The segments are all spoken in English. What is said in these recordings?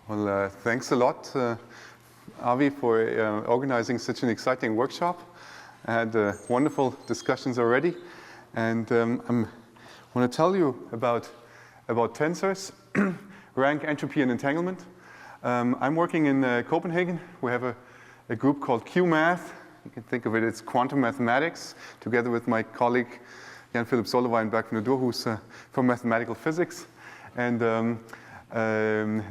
Well, thanks a lot, Avi, for organizing such an exciting workshop. I had wonderful discussions already, and I want to tell you about tensors, rank, entropy, and entanglement. I'm working in Copenhagen. We have a group called QMath. You can think of it as quantum mathematics, together with my colleague Jan-Philip Solowijn-Berg van der Door, who's from mathematical physics. And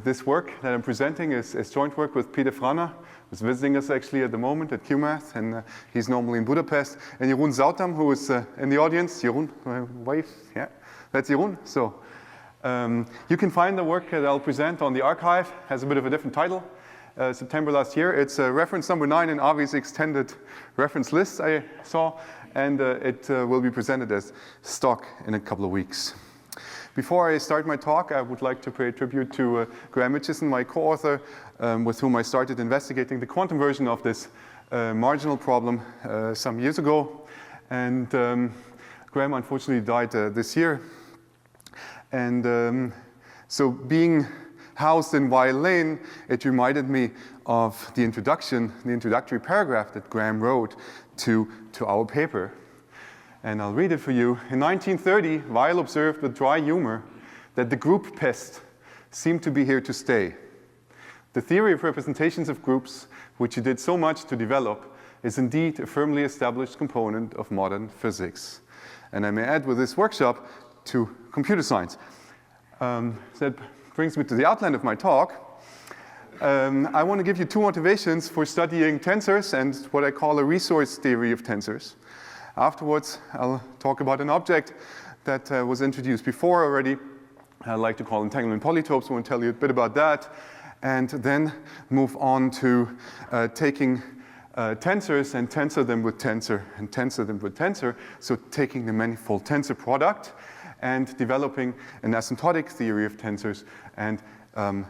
this work that I'm presenting is joint work with Peter Frana, who's visiting us actually at the moment at QMath, and he's normally in Budapest, and Jeroen Zoutam, who is in the audience. Jeroen, wave, yeah, that's Jeroen. So you can find the work that I'll present on the archive. It has a bit of a different title. September last year. It's reference number 9 in Avi's extended reference list I saw, and it will be presented as stock in a couple of weeks. Before I start my talk, I would like to pay tribute to Graham Mitchison, my co-author, with whom I started investigating the quantum version of this marginal problem some years ago. And Graham unfortunately died this year. And so being housed in Weil Lane, it reminded me of the introductory paragraph that Graham wrote to our paper. And I'll read it for you. In 1930, Weil observed with dry humor that the group pest seemed to be here to stay. The theory of representations of groups, which he did so much to develop, is indeed a firmly established component of modern physics. And I may add with this workshop to computer science. That brings me to the outline of my talk. I want to give you two motivations for studying tensors and what I call a resource theory of tensors. Afterwards, I'll talk about an object that was introduced before already. I like to call entanglement polytopes. I want to tell you a bit about that. And then move on to taking tensors and tensor them with tensor and tensor them with tensor. So taking the manifold tensor product and developing an asymptotic theory of tensors, and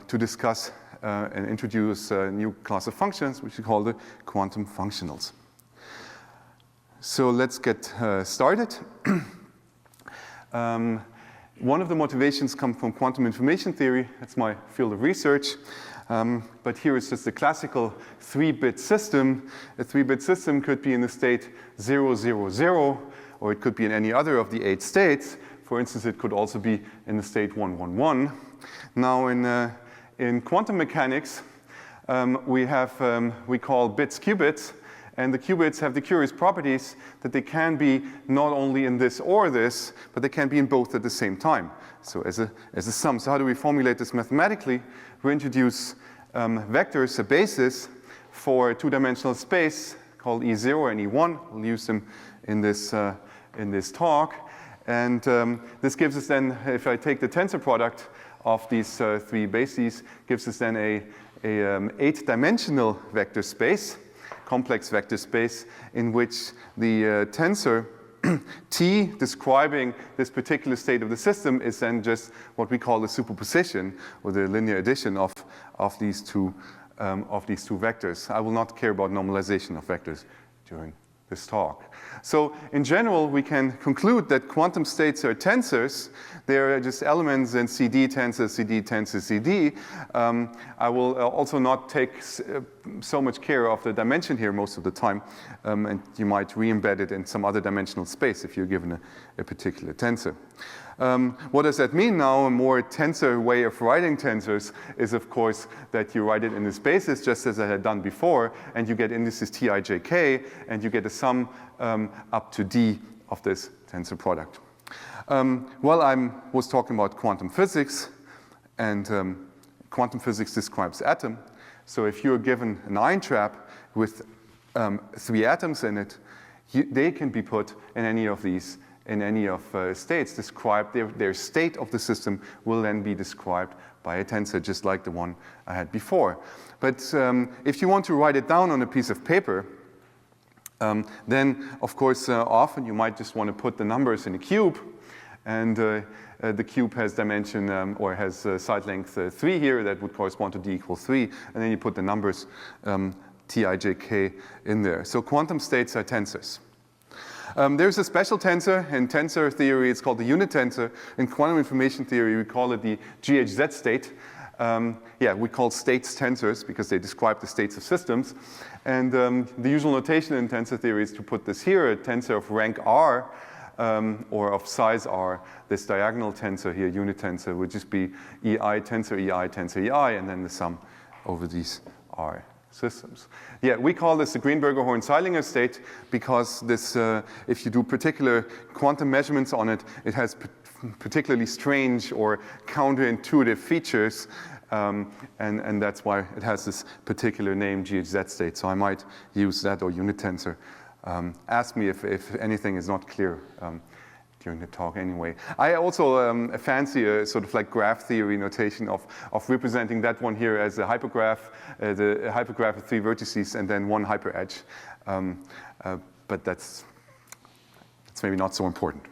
to discuss and introduce a new class of functions, which we call the quantum functionals. So let's get started. One of the motivations come from quantum information theory. That's my field of research. But here is just a classical 3-bit system. A 3-bit system could be in the state 0, 0, 0, or it could be in any other of the 8 states. For instance, it could also be in the state 1, 1, 1. Now, in quantum mechanics, we call bits qubits. And the qubits have the curious properties that they can be not only in this or this, but they can be in both at the same time. So as a sum. So how do we formulate this mathematically? We introduce vectors, a basis for a two-dimensional space called E0 and E1. We'll use them in this talk. And this gives us then, if I take the tensor product of these 3 bases, gives us then a 8-dimensional vector space, complex vector space, in which the tensor T describing this particular state of the system is then just what we call the superposition, or the linear addition of these two vectors. I will not care about normalization of vectors during this talk. So in general, we can conclude that quantum states are tensors. They are just elements in CD tensor, CD tensor, CD. I will also not take so much care of the dimension here most of the time, and you might re-embed it in some other dimensional space if you're given a particular tensor. What does that mean now? A more tensor way of writing tensors is, of course, that you write it in this basis, just as I had done before, and you get indices Ti, j, k, and you get a sum up to d of this tensor product. Well, I was talking about quantum physics, and quantum physics describes atom. So if you're given an ion trap with 3 atoms in it, they can be put in any of these, in any of states described. Their state of the system will then be described by a tensor, just like the one I had before. But if you want to write it down on a piece of paper, then, of course, often you might just want to put the numbers in a cube. And the cube has dimension, or has side length 3 here. That would correspond to d equals 3. And then you put the numbers Ti, j, k in there. So quantum states are tensors. There's a special tensor. In tensor theory, it's called the unit tensor. In quantum information theory, we call it the GHZ state. Yeah, we call states tensors because they describe the states of systems. And the usual notation in tensor theory is to put this here, a tensor of rank R, or of size R. This diagonal tensor here, unit tensor, would just be EI tensor EI, and then the sum over these R systems. Yeah, we call this the Greenberger-Horn-Zeilinger state because this, if you do particular quantum measurements on it, it has particularly strange or counterintuitive features, and that's why it has this particular name, GHZ state. So I might use that or unit tensor. Ask me if anything is not clear during the talk anyway. I also fancy a sort of like graph theory notation of representing that one here as a hypergraph, the hypergraph of 3 vertices and then 1 hyperedge. But that's maybe not so important.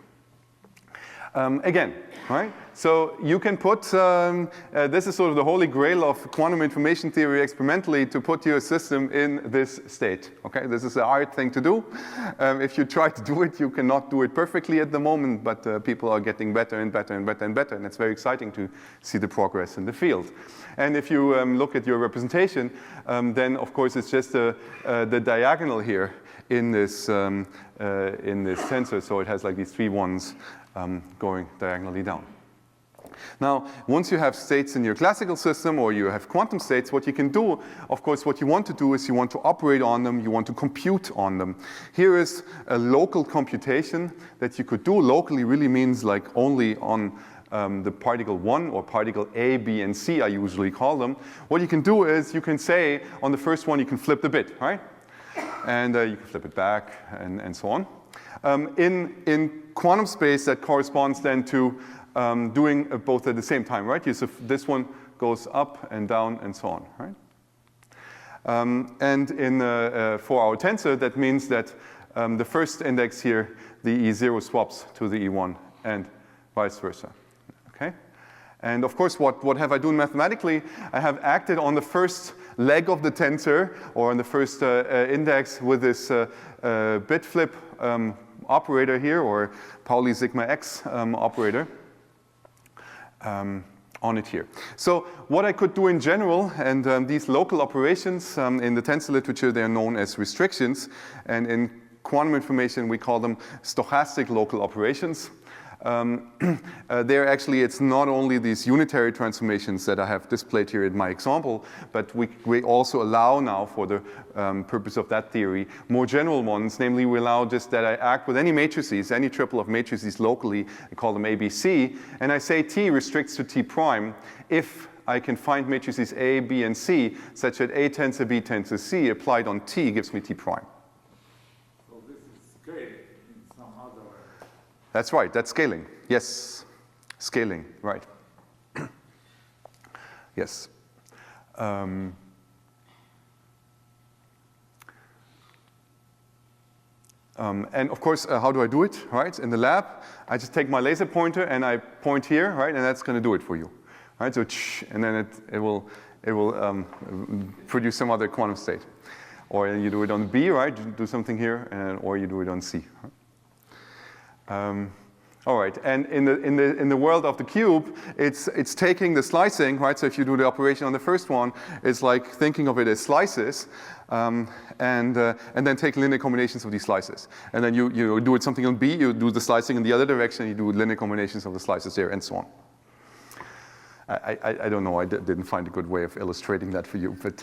Again, right? So you can put, this is sort of the holy grail of quantum information theory experimentally, to put your system in this state, okay? This is a hard thing to do. If you try to do it, you cannot do it perfectly at the moment, but people are getting better and better and better and better, and it's very exciting to see the progress in the field. And if you look at your representation, then of course it's just the diagonal here in this tensor, so it has like these 3 ones going diagonally down. Now, once you have states in your classical system or you have quantum states, what you can do, of course, what you want to do is you want to operate on them, you want to compute on them. Here is a local computation that you could do. Locally really means like only on the particle 1 or particle A, B, and C, I usually call them. What you can do is you can say on the first one you can flip the bit, right? And you can flip it back and so on. In quantum space, that corresponds then to doing both at the same time, right? So this one goes up and down and so on, right? And for our tensor, that means that the first index here, the E0 swaps to the E1 and vice versa, okay? And of course, what have I done mathematically? I have acted on the first leg of the tensor, or on the first index with this bit flip operator here, or Pauli sigma x operator on it here. So what I could do in general, and these local operations in the tensor literature, they are known as restrictions, and in quantum information we call them stochastic local operations. There actually, it's not only these unitary transformations that I have displayed here in my example, but we also allow now, for the purpose of that theory, more general ones. Namely, we allow just that I act with any matrices, any triple of matrices locally, I call them ABC, and I say T restricts to T prime if I can find matrices A, B, and C such that A tensor B tensor C applied on T gives me T prime. That's right, that's scaling. Yes, scaling, right. Yes. And of course, how do I do it, right? In the lab, I just take my laser pointer and I point here, right? And that's going to do it for you, right? So, and then it will produce some other quantum state. Or you do it on B, right? You do something here, or you do it on C. Right? All right, and in the world of the cube, it's taking the slicing, right? So if you do the operation on the first one, it's like thinking of it as slices, and then take linear combinations of these slices. And then you do it something on B, you do the slicing in the other direction, you do linear combinations of the slices there, and so on. I don't know, I didn't find a good way of illustrating that for you, but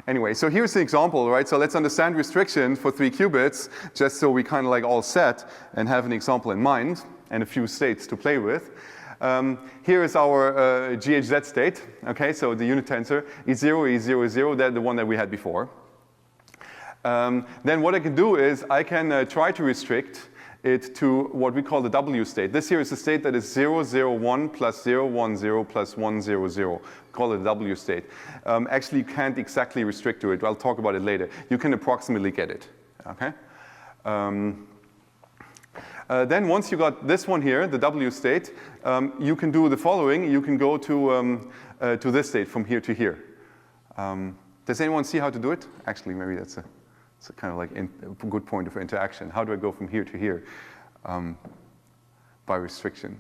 anyway, so here's the example, right? So let's understand restriction for 3 qubits, just so we kind of like all set and have an example in mind and a few states to play with. Here is our GHZ state, okay? So the unit tensor, E0, E0, 0, that's the one that we had before. Then what I can do is I can try to restrict it to what we call the W state. This here is a state that is 0, 0, 1 plus 0, 1, 0 plus 1, 0, 0. Call it a W state. Actually, you can't exactly restrict to it. I'll talk about it later. You can approximately get it, okay? Then once you got this one here, the W state, you can do the following. You can go to this state from here to here. Does anyone see how to do it? Actually, maybe that's a kind of like a good point of interaction. How do I go from here to here by restriction?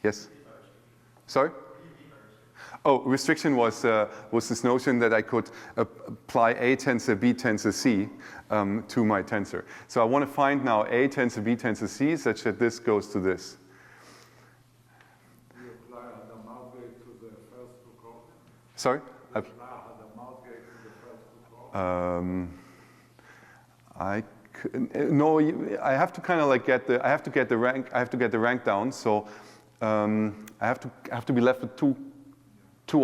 Yes? Sorry? Oh, restriction was this notion that I could apply A tensor, B tensor, C to my tensor. So I want to find now A tensor, B tensor, C such that this goes to this. You apply the mount gate to the first two coordinates? Sorry? You apply the mount gate to the first two coordinates? No, I have to kind of like I have to get the rank down. So I have to be left with two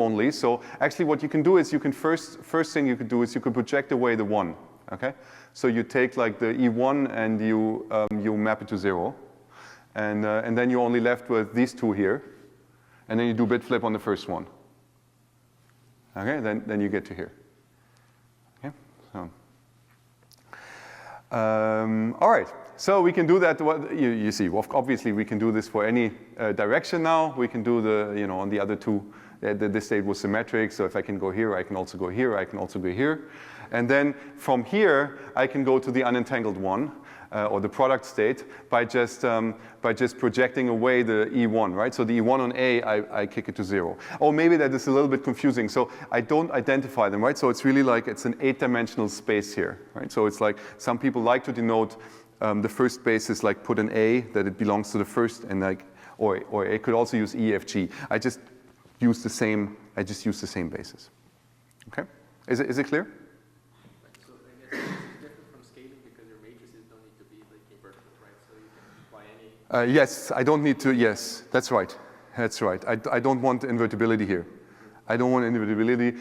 only. So actually what you can do is you can first thing you could do is you could project away the 1, okay? So you take like the E1 and you map it to 0. And then you're only left with these two here. And then you do bit flip on the first one. Okay, then you get to here. Okay, so. All right, so we can do that. You see, obviously we can do this for any direction now. We can do on the other two, this state was symmetric, so if I can go here, I can also go here, I can also go here. And then from here, I can go to the unentangled one, or the product state, by just projecting away the E1, right? So the E1 on A, I kick it to 0. Or maybe that is a little bit confusing. So I don't identify them, right? So it's really like it's an 8-dimensional space here, right? So it's like some people like to denote the first basis, like put an A, that it belongs to the first, and like, or it could also use E, F, G. I just use the same basis. Okay? Is it clear? So I guess it's different from scaling because your matrices don't need to be like invertible, right? So you can apply any. Yes, I don't need to. Yes, that's right. That's right. I don't want invertibility here. I don't want invertibility.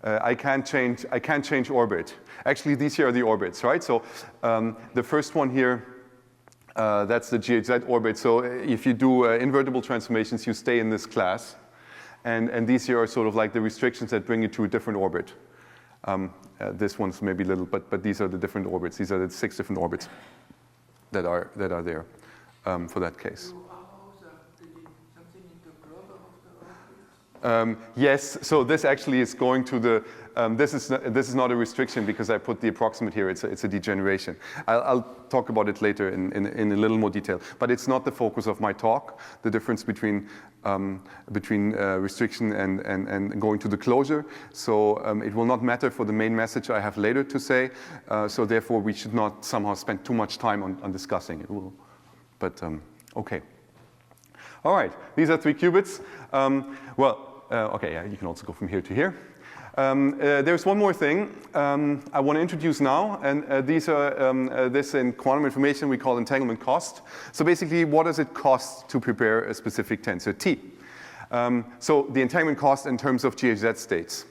I can't change orbit. Actually, these here are the orbits, right? So the first one here, that's the GHZ orbit. So if you do invertible transformations, you stay in this class. And these here are sort of like the restrictions that bring you to a different orbit. This one's maybe little, but these are the different orbits. These are the 6 different orbits that are there for that case. Yes, so this actually is going to the, this is not a restriction because I put the approximate here, it's a degeneration. I'll talk about it later in a little more detail, but it's not the focus of my talk, the difference between restriction and going to the closure. So it will not matter for the main message I have later to say, so therefore we should not somehow spend too much time on discussing it. But okay. All right, these are 3 qubits. Okay, yeah, you can also go from here to here. There's one more thing I want to introduce now, and these are this in quantum information we call entanglement cost. So basically, what does it cost to prepare a specific tensor T? So the entanglement cost in terms of GHZ states.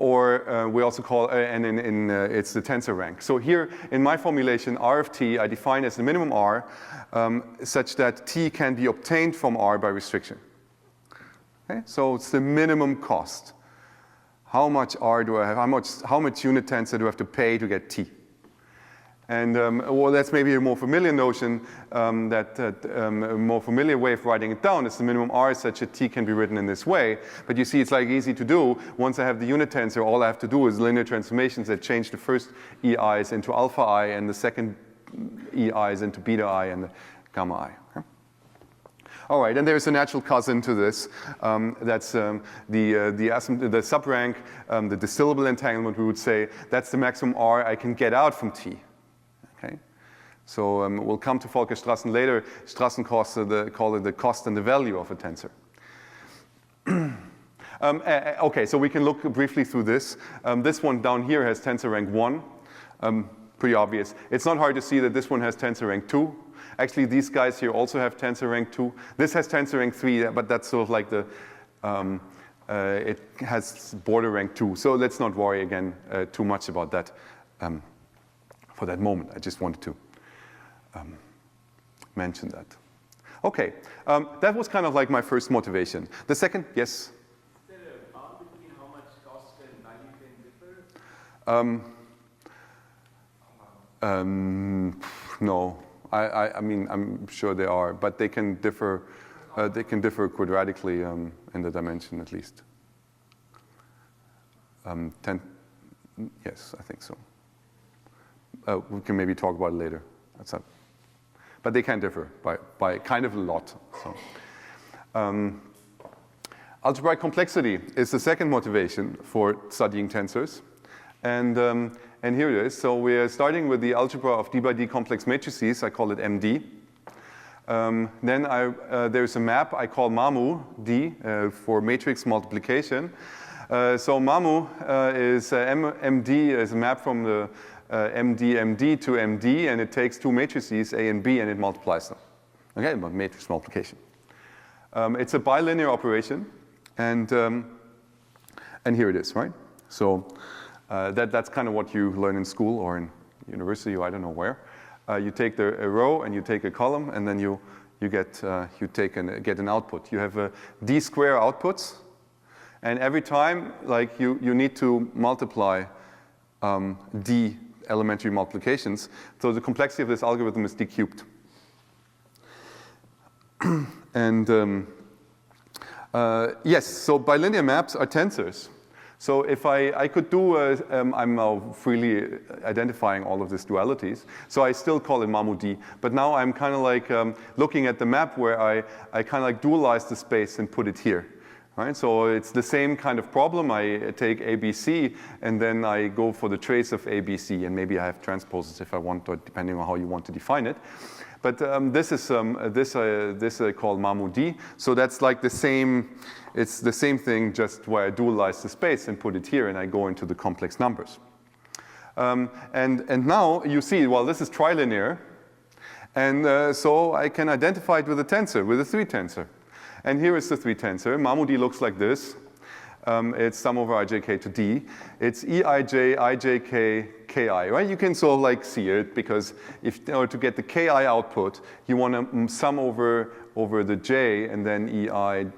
Or we also call, it's the tensor rank. So here in my formulation, R of T, I define as the minimum R such that T can be obtained from R by restriction. Okay? So it's the minimum cost. How much R do I have? How much unit tensor do I have to pay to get T? And well, that's maybe a more familiar notion, a more familiar way of writing it down is the minimum R such that T can be written in this way. But you see, it's like easy to do. Once I have the unit tensor, all I have to do is linear transformations that change the first EIs into alpha I and the second EIs into beta I and the gamma I. Okay? All right, and there's a natural cousin to this. That's the subrank, the distillable entanglement, we would say. That's the maximum R I can get out from T. Okay? So we'll come to Volcker-Strassen later. Strassen costs call it the cost and the value of a tensor. Okay, so we can look briefly through this. This one down here has tensor rank 1. Pretty obvious. It's not hard to see that this one has tensor rank 2. Actually, these guys here also have tensor rank 2. This has tensor rank 3, but that's sort of like the, it has border rank 2. So let's not worry again too much about that for that moment. I just wanted to mention that. Okay, that was kind of like my first motivation. The second, yes? Is there a bound between how much cost and value can differ? No. I mean, I'm sure they are, but they can differ quadratically in the dimension at least. Yes, I think so. We can maybe talk about it later. But they can differ by kind of a lot. So, algebraic complexity is the second motivation for studying tensors. And here it is. So we're starting with the algebra of d by d complex matrices. I call it MD. Then there's a map I call MAMU D for matrix multiplication. So MAMU is MD is a map from the MD to MD, and it takes two matrices, A and B, and it multiplies them. Okay, matrix multiplication. It's a bilinear operation, and here it is, right? So that's kind of what you learn in school or in university, or I don't know where. You take a row and you take a column, and then you get an output. You have d square outputs, and every time, like you need to multiply d elementary multiplications. So the complexity of this algorithm is d cubed. And yes, so bilinear maps are tensors. So if I could do, I'm now freely identifying all of these dualities, so I still call it MAMU-D, but now I'm kind of like looking at the map where I kind of like dualize the space and put it here. Right? So it's the same kind of problem. I take ABC, and then I go for the trace of ABC, and maybe I have transposes if I want, or depending on how you want to define it. But this I call MAMU-D. So that's like the same. It's the same thing, just where I dualize the space and put it here, and I go into the complex numbers. And now you see, well, this is trilinear, and so I can identify it with a tensor, with a 3 tensor. And here is the 3 tensor. MAMU-D looks like this. It's sum over ijk to d. It's eij, ijk, ki, right? You can sort of like see it, because if in order to get the ki output, you want to sum over the j and then eij,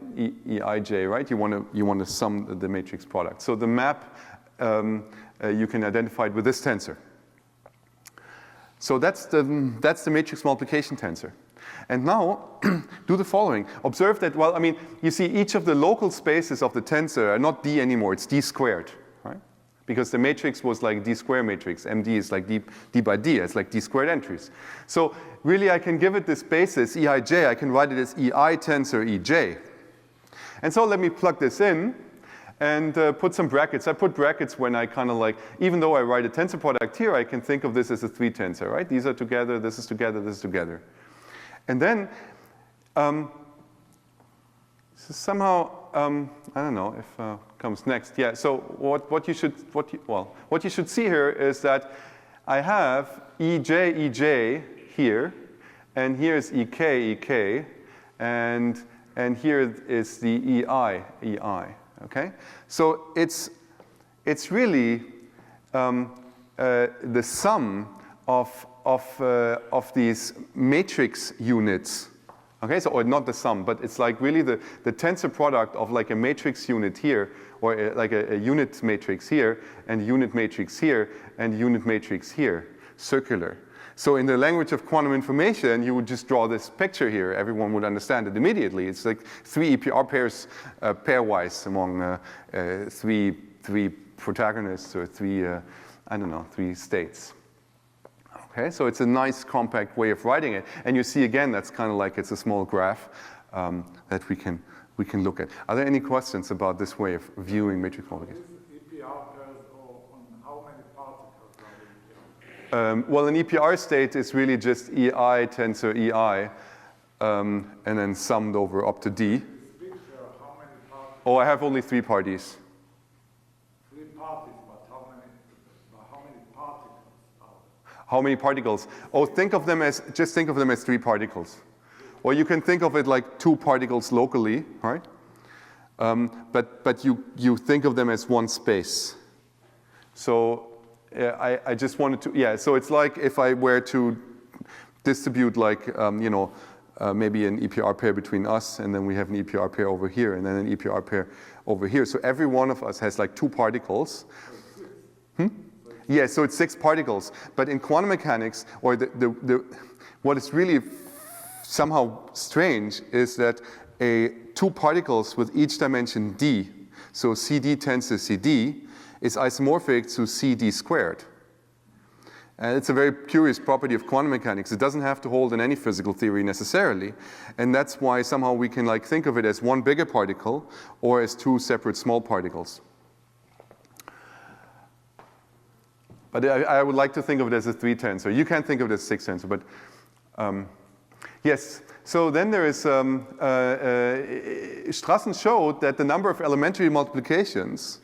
right? You want to sum the matrix product. So the map you can identify it with this tensor. So that's the matrix multiplication tensor. And now, do the following. Observe that, well, I mean, you see each of the local spaces of the tensor are not d anymore, it's d squared, right? Because the matrix was like d square matrix. MD is like d by d, it's like d squared entries. So really, I can give it this basis, eij, I can write it as ei tensor ej. And so let me plug this in and put some brackets. I put brackets when I kind of like, even though I write a tensor product here, I can think of this as a 3 tensor, right? These are together, this is together, this is together. And then, somehow, I don't know if comes next. Yeah. So what you should see here is that I have ej here, and here's ek, and here is the ei. Okay. So it's really the sum of these matrix units, okay? So, or not the sum, but it's like really the tensor product of like a matrix unit here, or like a unit matrix here, and unit matrix here, and unit matrix here, circular. So in the language of quantum information, you would just draw this picture here. Everyone would understand it immediately. It's like 3 EPR pairs pairwise among three protagonists, or 3 states. Okay, so it's a nice compact way of writing it. And you see again, that's kind of like it's a small graph that we can look at. Are there any questions about this way of viewing matrix multiplication? EPR pairs, or on how many particles are they? Well, an EPR state is really just ei tensor ei, and then summed over up to d. This picture, how many particles? Oh, I have only 3 parties. 3 parties, but how many particles are there? How many particles? Oh, just think of them as 3 particles. Or you can think of it like 2 particles locally, right? But you think of them as one space. So I just wanted to, yeah, so it's like if I were to distribute like, maybe an EPR pair between us, and then we have an EPR pair over here, and then an EPR pair over here. So every one of us has like 2 particles. Yeah, so it's 6 particles. But in quantum mechanics, or what is really somehow strange is that 2 particles with each dimension d, so CD tensor CD, is isomorphic to CD squared. And it's a very curious property of quantum mechanics. It doesn't have to hold in any physical theory necessarily. And that's why somehow we can like think of it as one bigger particle or as two separate small particles. But I would like to think of it as a 3 tensor. You can't think of it as a 6 tensor, but yes. So then there is, Strassen showed that the number of elementary multiplications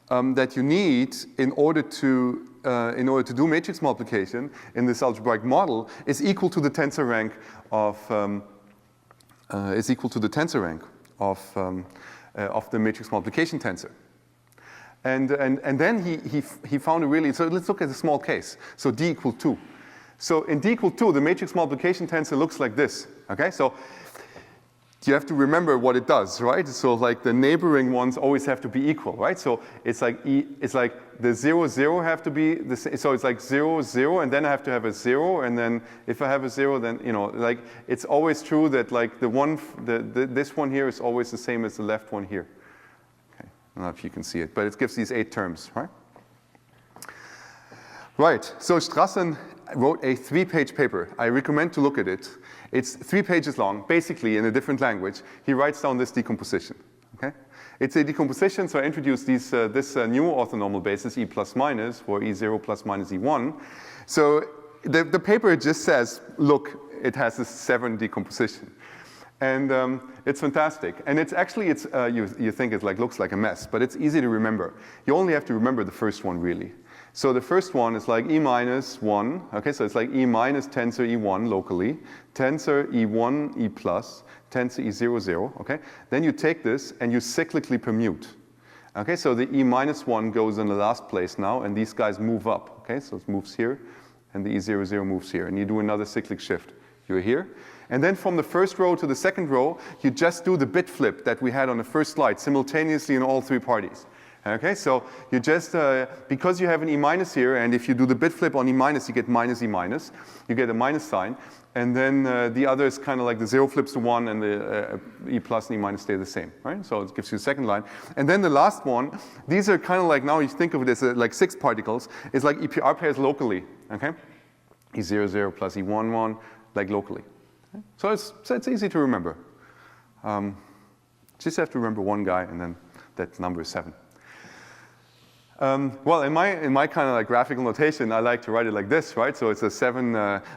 that you need in order to do matrix multiplication in this algebraic model is equal to the tensor rank of the matrix multiplication tensor. And then he found a really, so let's look at a small case. So d equal 2. So in d equal 2, the matrix multiplication tensor looks like this, okay? So you have to remember what it does, right? So like the neighboring ones always have to be equal, right? So it's like the 0, 0 have to be, so it's like 0, 0, and then I have to have a 0, and then if I have a 0, then, you know, like it's always true that like this one here is always the same as the left one here. Okay, I don't know if you can see it, but it gives these 8 terms, right? Right, so Strassen wrote a 3-page paper. I recommend to look at it. It's 3 pages long, basically in a different language. He writes down this decomposition, okay? It's a decomposition, so I introduced this new orthonormal basis, E plus minus, for E0 plus minus E1. So the paper just says, look, it has this 7 decomposition. And it's fantastic. And it's actually, you think it like looks like a mess, but it's easy to remember. You only have to remember the first one, really. So the first one is like E minus 1. Okay, so it's like E minus tensor E1 locally, tensor E1 E plus, tensor E0 0. Okay, then you take this and you cyclically permute. Okay, so the E minus 1 goes in the last place now, and these guys move up. Okay, so it moves here, and the E0 0 moves here, and you do another cyclic shift. You're here. And then from the first row to the second row, you just do the bit flip that we had on the first slide simultaneously in all 3 parties. Okay, so you just, because you have an E minus here, and if you do the bit flip on E minus, you get minus E minus. You get a minus sign. And then the other is kind of like the 0 flips to 1, and the E plus and E minus stay the same, right? So it gives you a second line. And then the last one, these are kind of like, now you think of it as like 6 particles. It's like EPR pairs locally, okay? E0 0 plus E1 1, like locally. Okay? So it's easy to remember. Just have to remember one guy, and then that number is 7. Well, in my kind of like graphical notation, I like to write it like this, right? So it's a 7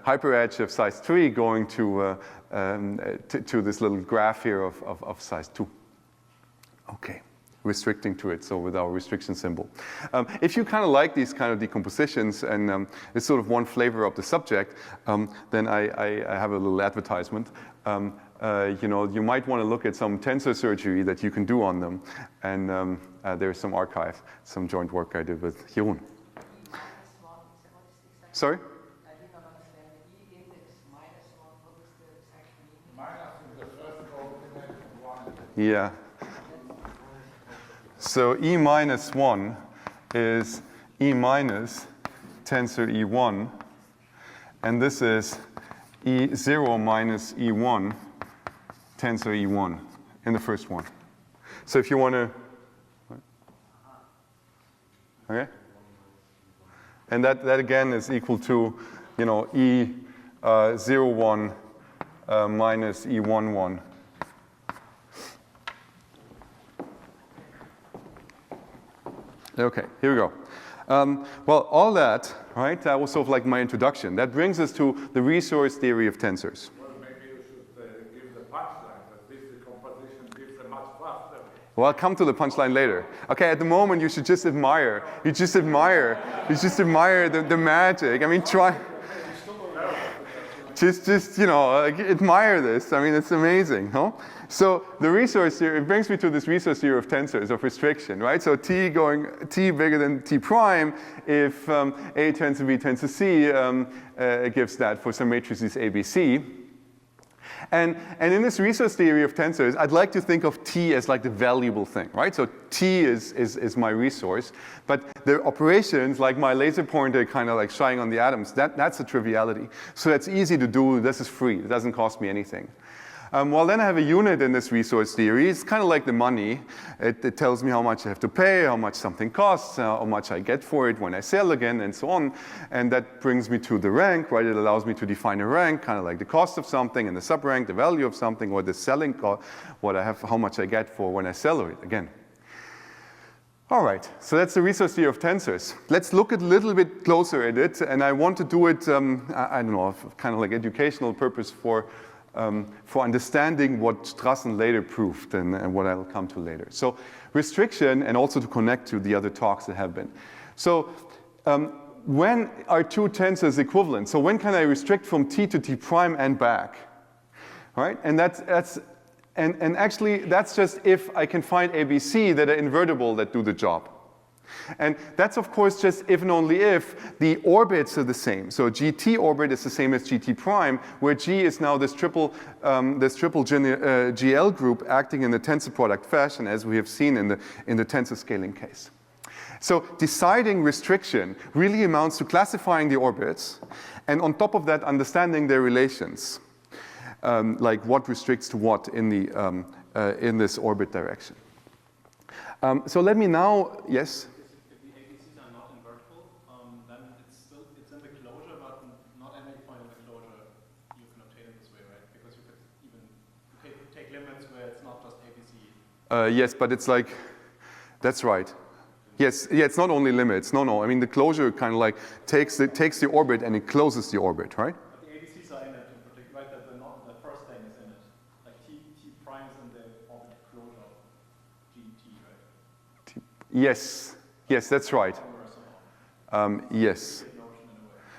hyperedge of size 3 going to this little graph here of size 2. Okay, restricting to it, so with our restriction symbol. If you kind of like these kind of decompositions, and it's sort of one flavor of the subject, then I have a little advertisement. You know, you might want to look at some tensor surgery that you can do on them. And there's some archive, some joint work I did with Jeroen. Sorry? I did not understand the E index minus 1. What is the exact meaning? Minus in the first coordinate 1. Yeah. So E minus 1 is E minus tensor E1. And this is E0 minus E1 tensor E1 in the first one. So if you want to, okay? And that again is equal to, you know, E0 1 minus E1 1. Okay, here we go. Well, all that, right, that was sort of like my introduction. That brings us to the resource theory of tensors. Well, maybe you should give the punchline that this decomposition gives a much faster. Well, I'll come to the punchline later. Okay, at the moment, you should just admire. You just admire the magic. I mean, try. Just you know, admire this. I mean, it's amazing, huh? So the resource theory, it brings me to this resource theory of tensors, of restriction, right? So t bigger than t prime, if A tends to B tends to C, it gives that for some matrices A, B, C. And in this resource theory of tensors, I'd like to think of t as like the valuable thing, right? So t is my resource, but the operations, like my laser pointer kind of like shying on the atoms, that's a triviality. So that's easy to do, this is free, it doesn't cost me anything. Well, then I have a unit in this resource theory. It's kind of like the money. It tells me how much I have to pay, how much something costs, how much I get for it when I sell again, and so on. And that brings me to the rank, right? It allows me to define a rank, kind of like the cost of something, and the subrank, the value of something, or the selling cost, what I have, how much I get for when I sell it again. All right, so that's the resource theory of tensors. Let's look a little bit closer at it, and I want to do it, I don't know, kind of like educational purpose for understanding what Strassen later proved and what I'll come to later. So restriction, and also to connect to the other talks that have been. So when are two tensors equivalent? So when can I restrict from t to t prime and back? All right, and and actually, that's just if I can find ABC that are invertible that do the job. And that's, of course, just if and only if the orbits are the same. So GT orbit is the same as GT prime, where G is now this triple GL group acting in the tensor product fashion, as we have seen in the tensor scaling case. So deciding restriction really amounts to classifying the orbits, and on top of that, understanding their relations. Like what restricts to what in this orbit direction. So let me now, yes? If the ABCs are not invertible, then it's in the closure, but not at any point in the closure you can obtain it this way, right? Because you could even take limits where it's not just ABC. Yes, but it's like, that's right. Yes, yeah, it's not only limits. No, I mean the closure kind of like takes the orbit and it closes the orbit, right? Yes, that's right. Yes.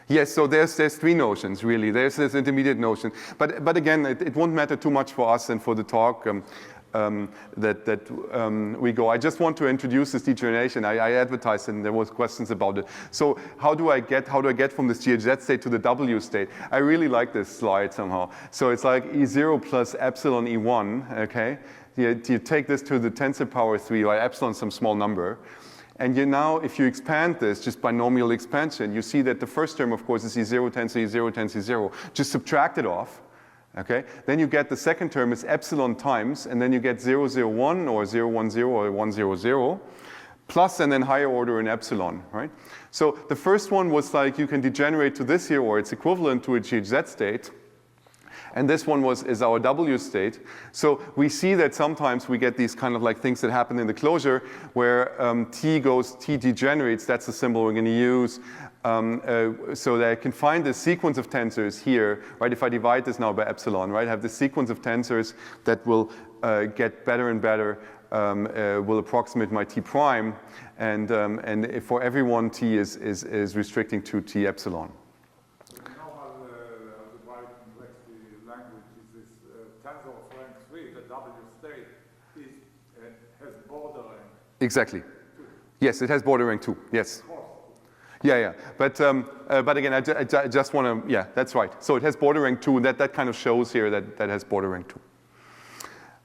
Yes, so there's three notions, really. There's this intermediate notion. But again, it won't matter too much for us and for the talk we go. I just want to introduce this degeneration. I advertised and there was questions about it. So how do I get from this GHZ state to the W state? I really like this slide somehow. So it's like E0 plus epsilon E1, okay? You take this to the tensor power 3, or epsilon some small number. And now, if you expand this just binomial expansion, you see that the first term, of course, is E0 tensor E0 tensor 0. Just subtract it off. Okay? Then you get the second term is epsilon times, and then you get 001 or 010 or 100, plus and then higher order in epsilon, right? So the first one was like you can degenerate to this here, or it's equivalent to a GHZ state. And this one is our W state. So we see that sometimes we get these kind of like things that happen in the closure where T degenerates. That's the symbol we're going to use. So that I can find the sequence of tensors here, right? If I divide this now by epsilon, right? I have the sequence of tensors that will get better and better, will approximate my T prime. And if for everyone T is restricting to T epsilon. Exactly. Yes, it has border rank 2. Yes. Yeah. But again, I just want to, yeah, that's right. So it has border rank 2. That kind of shows here that has border rank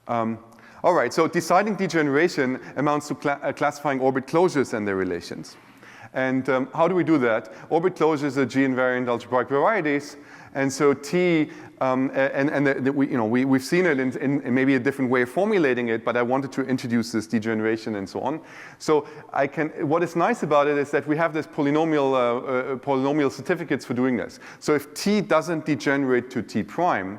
2. All right, so deciding degeneration amounts to classifying orbit closures and their relations. And how do we do that? Orbit closures are G-invariant algebraic varieties. And so T, we've seen it in maybe a different way of formulating it, but I wanted to introduce this degeneration and so on. So what is nice about it is that we have this polynomial certificates for doing this. So if T doesn't degenerate to T prime,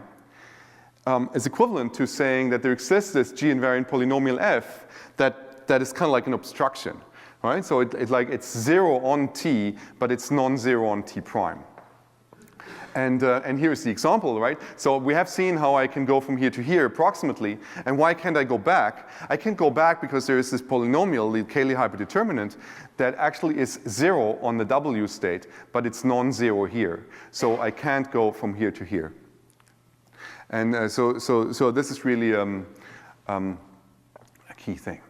is equivalent to saying that there exists this G-invariant polynomial F that is kind of like an obstruction, right? So it's 0 on T, but it's non-zero on T prime. And here's the example, right? So we have seen how I can go from here to here approximately. And why can't I go back? I can't go back because there is this polynomial, the Cayley hyperdeterminant, that actually is 0 on the W state, but it's non-zero here. So I can't go from here to here. And so this is really a key thing.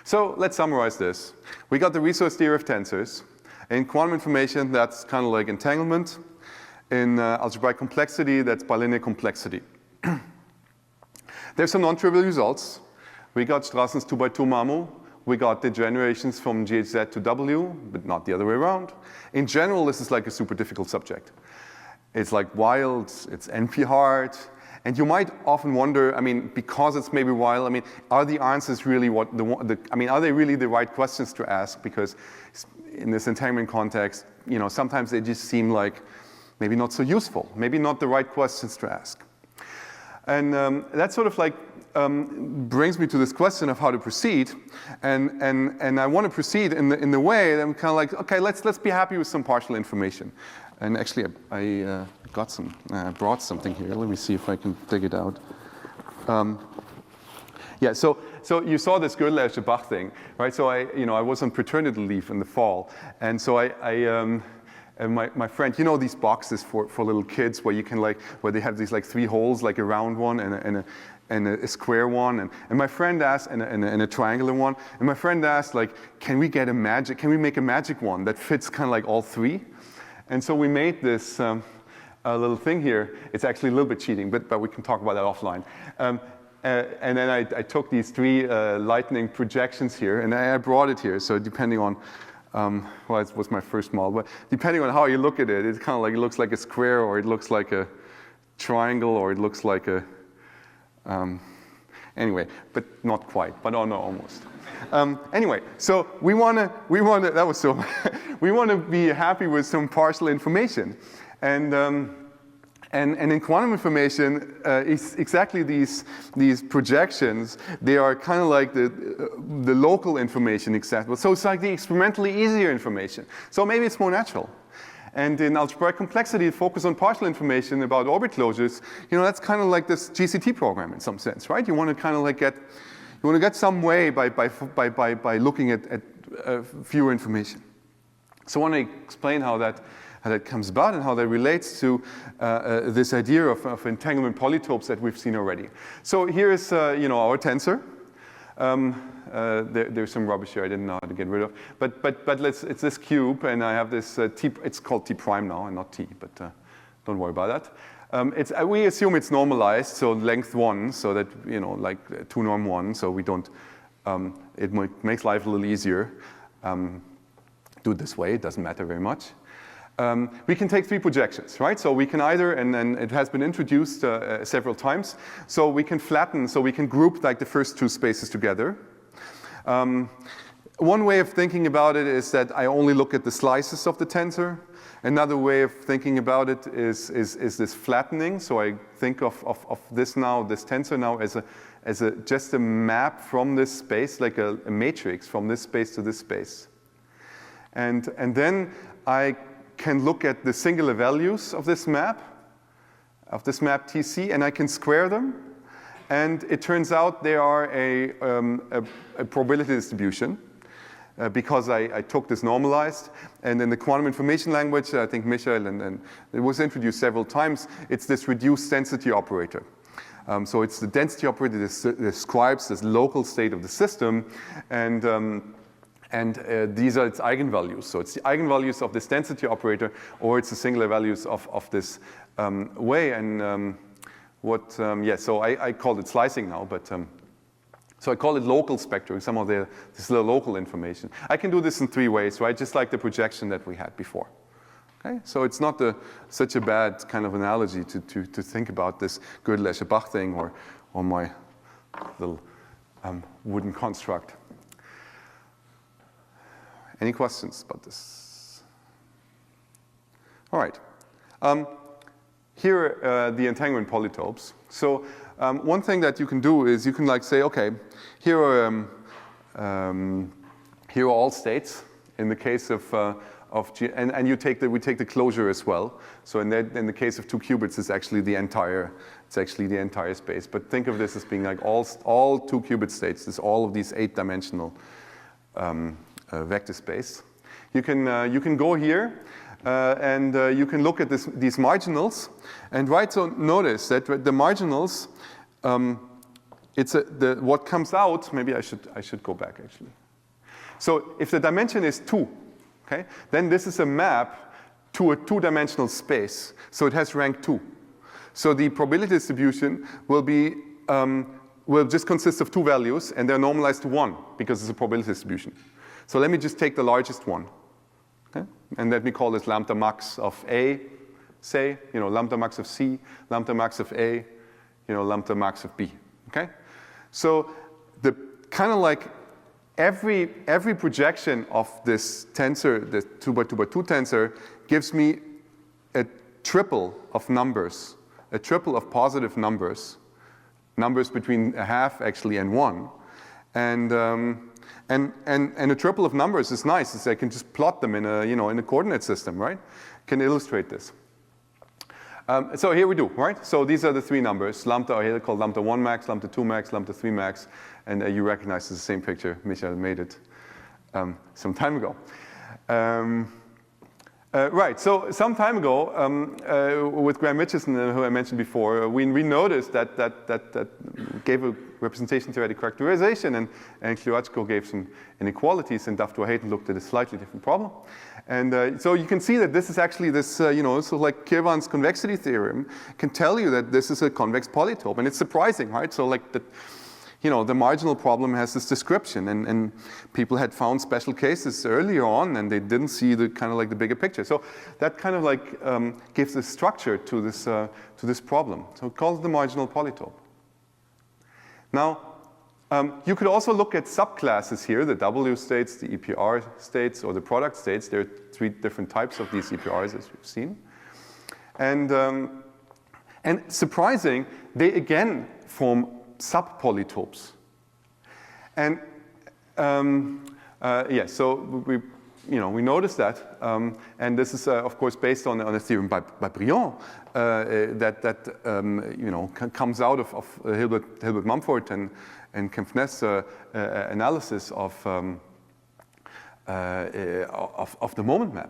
So let's summarize this. We got the resource theory of tensors. In quantum information, that's kind of like entanglement. In algebraic complexity, that's bilinear complexity. There's some non-trivial results. We got Strassen's 2x2 MAMU. We got degenerations from GHZ to W, but not the other way around. In general, this is like a super difficult subject. It's like wild, it's NP hard, And you might often wonder, I mean, because it's maybe wild, I mean, are the answers really what I mean, are they really the right questions to ask? Because in this entanglement context, you know, sometimes they just seem like maybe not so useful, maybe not the right questions to ask. And that sort of like brings me to this question of how to proceed. And I want to proceed in the way that I'm kind of like, okay, let's be happy with some partial information. And actually, I brought something here. Let me see if I can dig it out. Yeah, so you saw this Gödel Bach thing, right? So I was on paternity leave in the fall, and so and my friend, you know these boxes for little kids where you can where they have these 3 holes, like a round one and a square one, and my friend asked, and a triangular one, and my friend asked, can we make a magic one that fits kind of all 3? And so we made this little thing here. It's actually a little bit cheating, but we can talk about that offline. And then I took these 3 lightning projections here, and I brought it here. So depending on, well, it was my first model, but depending on how you look at it, it's kind of it looks like a square, or it looks like a triangle, or it looks like a, anyway, but not quite, but oh no, almost. Anyway, so we want to, that was so, we want to be happy with some partial information. And in quantum information, exactly these projections, they are kind of like the local information exactly. So it's like the experimentally easier information. So maybe it's more natural. And in algebraic complexity, focus on partial information about orbit closures, you know, that's kind of like this GCT program in some sense, right? You want to kind of get some way by looking at fewer information. So I want to explain how that comes about and how that relates to this idea of entanglement polytopes that we've seen already. So here is our tensor. There's some rubbish here I didn't know how to get rid of. But it's this cube, and I have this T. It's called T prime now and not T, but don't worry about that. We assume it's normalized, so length 1, so that, you know, like 2 norm 1, so we don't, it makes life a little easier. Do it this way, it doesn't matter very much. We can take 3 projections, right? So we can either, and then it has been introduced several times, so we can flatten, so we can group like the first 2 spaces together. One way of thinking about it is that I only look at the slices of the tensor. Another way of thinking about it is this flattening. So I think of this tensor now as just a map from this space, like a matrix from this space to this space. And then I can look at the singular values of this map TC, and I can square them. And it turns out they are a probability distribution because I took this normalized. And in the quantum information language, I think Michael, and it was introduced several times, it's this reduced density operator. So it's the density operator that describes this local state of the system. And these are its eigenvalues. So it's the eigenvalues of this density operator, or it's the singular values of this way. And so I called it slicing now, but so I call it local spectrum, some of this little local information. I can do this in 3 ways, right? Just like the projection that we had before. Okay, so it's not such a bad kind of analogy to think about this Gödel-Bach thing or my little wooden construct. Any questions about this? All right. Here are the entanglement polytopes. So one thing that you can do is you can say, okay, here are all states in the case of G, and we take the closure as well. So in the case of 2 qubits, it's actually the entire space. But think of this as being like all 2 qubit states. There's all of these 8-dimensional vector space. You can go here and you can look at these marginals, and so notice that the marginals, what comes out. Maybe I should go back actually. So if the dimension is 2, okay, then this is a map to a 2-dimensional space. So it has rank 2. So the probability distribution will just consist of 2 values, and they're normalized to 1 because it's a probability distribution. So let me just take the largest one, okay? And let me call this lambda max of A, say, lambda max of C, lambda max of A, lambda max of B, okay? So the kind of like every projection of this tensor, the 2 by 2 by 2 tensor, gives me a triple of numbers, a triple of positive numbers between a half actually and 1. And a triple of numbers is nice. I can just plot them in a coordinate system, right? Can illustrate this. So here we do, right? So these are the three numbers. Lambda are here called lambda 1 max, lambda 2 max, lambda 3 max. And you recognize it's the same picture. Michael made it some time ago. Right, so some time ago, with Graham Mitchison, who I mentioned before, we noticed that gave a representation theoretic characterization, and Kliratschko gave some inequalities, and Daftour-Hayden looked at a slightly different problem. And so you can see that this is actually this, so like Kirwan's convexity theorem can tell you that this is a convex polytope, and it's surprising, right? So like the marginal problem has this description, and people had found special cases earlier on, and they didn't see the kind of like the bigger picture. So that kind of like gives a structure to this problem. So it calls it the marginal polytope. Now, you could also look at subclasses here, the W states, the EPR states, or the product states. There are three different types of these EPRs, as we've seen. And surprising, they again form subpolytopes. And so we noticed that, and this is of course based on a theorem by Briand that comes out of Hilbert Mumford and Kempfness analysis of the moment map.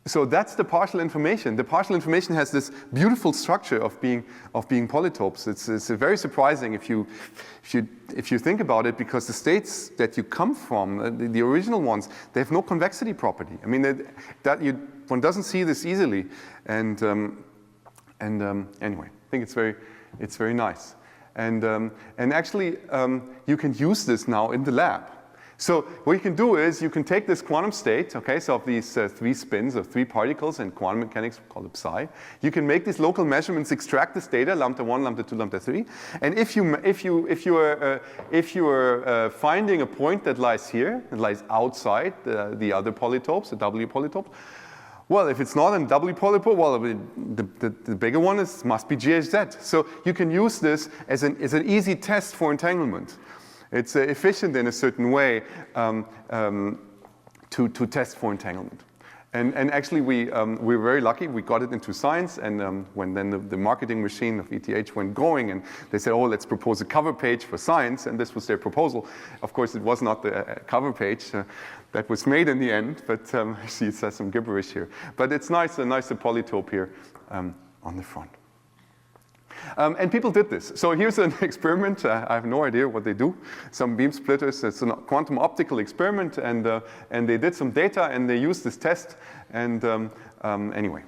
So that's the partial information. The partial information has this beautiful structure of being polytopes. It's very surprising if you think about it, because the states that you come from, the original ones, they have no convexity property. I mean, one doesn't see this easily. And anyway, I think it's very nice. And actually, you can use this now in the lab. So what you can do is you can take this quantum state, okay, so of these three spins of three particles, and quantum mechanics we call it psi. You can make these local measurements, extract this data, lambda 1, lambda 2, lambda 3. And if you are finding a point that lies here, that lies outside the other polytopes, the W polytopes, well, if it's not a W polytope, well, the bigger one must be GHZ. So you can use this as an easy test for entanglement. It's efficient in a certain way to test for entanglement. And actually, we were very lucky. We got it into Science, and when then the marketing machine of ETH went going, and they said, oh, let's propose a cover page for Science, and this was their proposal. Of course, it was not the cover page that was made in the end, but see, it says some gibberish here. But it's nice, a nice polytope here on the front. And people did this. So here's an experiment. I have no idea what they do. Some beam splitters. It's a quantum optical experiment, and they did some data, and they used this test. And anyway,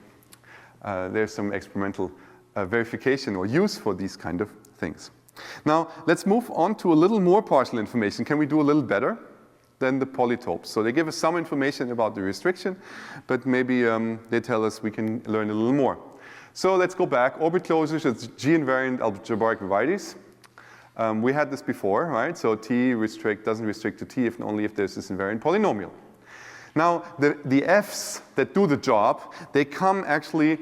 there's some experimental verification or use for these kind of things. Now, let's move on to a little more partial information. Can we do a little better than the polytopes? So they give us some information about the restriction, but maybe they tell us we can learn a little more. So let's go back. Orbit closures, it's G-invariant algebraic varieties. We had this before, right? So T doesn't restrict to T only if there's this invariant polynomial. Now, the Fs that do the job, they come actually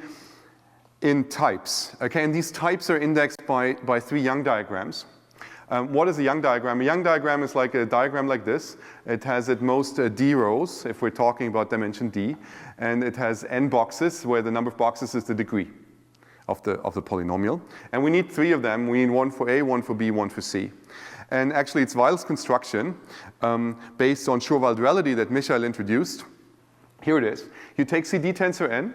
in types, okay? And these types are indexed by three Young diagrams. What is a Young diagram? A Young diagram is like a diagram like this. It has at most D rows, if we're talking about dimension D, and it has n boxes, where the number of boxes is the degree of the polynomial. And we need three of them. We need one for A, one for B, one for C. And actually, it's Weil's construction based on Schur-Weil duality that Michael introduced. Here it is. You take CD tensor N.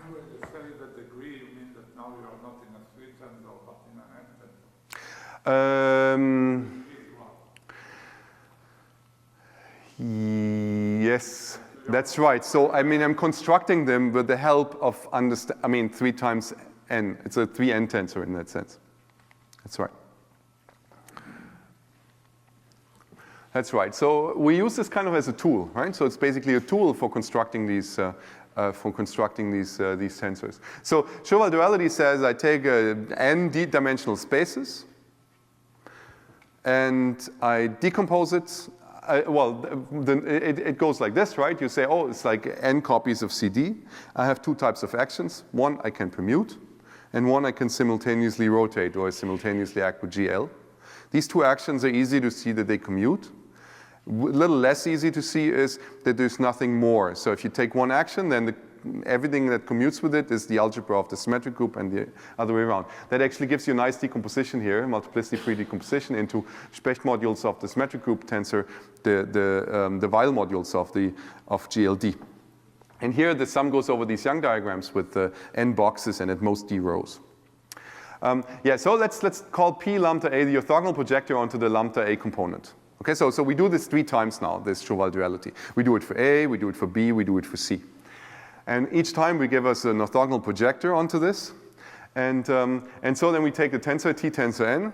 When you say the degree, you mean that now you are not in a 3 tensor, but in an n tensor. Yes, that's right. So I mean, I'm constructing them with the help of 3 times n. It's a 3n tensor in that sense. That's right. That's right. So we use this kind of as a tool, right? So it's basically a tool for constructing these for constructing these tensors. So Chauval duality says I take n d-dimensional spaces, and I decompose it. It goes like this, right? You say, oh, it's like n copies of CD. I have two types of actions. One I can permute, and one I can simultaneously rotate or simultaneously act with GL. These two actions are easy to see that they commute. A little less easy to see is that there's nothing more. So if you take one action, then everything that commutes with it is the algebra of the symmetric group and the other way around. That actually gives you a nice decomposition here, multiplicity-free decomposition into Specht modules of the symmetric group tensor, the Weil modules of GLD. And here the sum goes over these Young diagrams with n boxes and at most d rows. So let's call P lambda A the orthogonal projector onto the lambda A component. Okay, so we do this 3 times now, this Chauval duality. We do it for A, we do it for B, we do it for C. And each time we give us an orthogonal projector onto this. And so then we take the tensor T tensor N,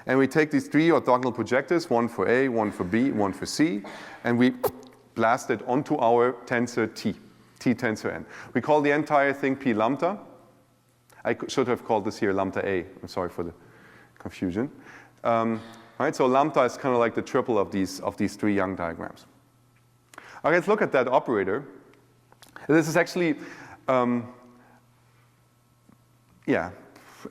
and we take these 3 orthogonal projectors, one for A, one for B, one for C, and we blast it onto our tensor T tensor N. We call the entire thing P lambda. I should have called this here lambda A. I'm sorry for the confusion. Right, so lambda is kind of like the triple of these 3 Young diagrams. Okay, let's look at that operator. This is actually,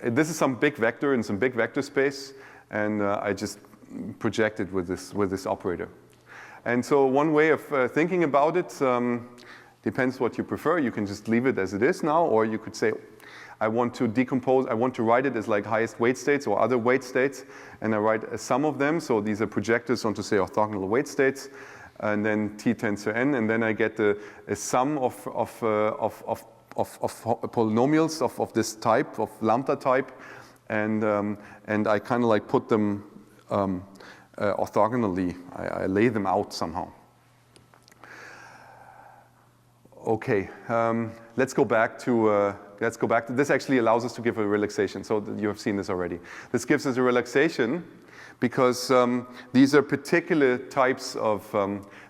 this is some big vector in some big vector space, and I just project it with this operator. And so one way of thinking about it depends what you prefer. You can just leave it as it is now, or you could say, I want to decompose, I want to write it as like highest weight states or other weight states, and I write a sum of them. So these are projectors onto, say, orthogonal weight states, and then T tensor N, and then I get a sum of polynomials of this type, of lambda type, and I kind of like put them orthogonally. I lay them out somehow. Okay, let's go back to this. Actually allows us to give a relaxation. So you have seen this already. This gives us a relaxation because these are particular types of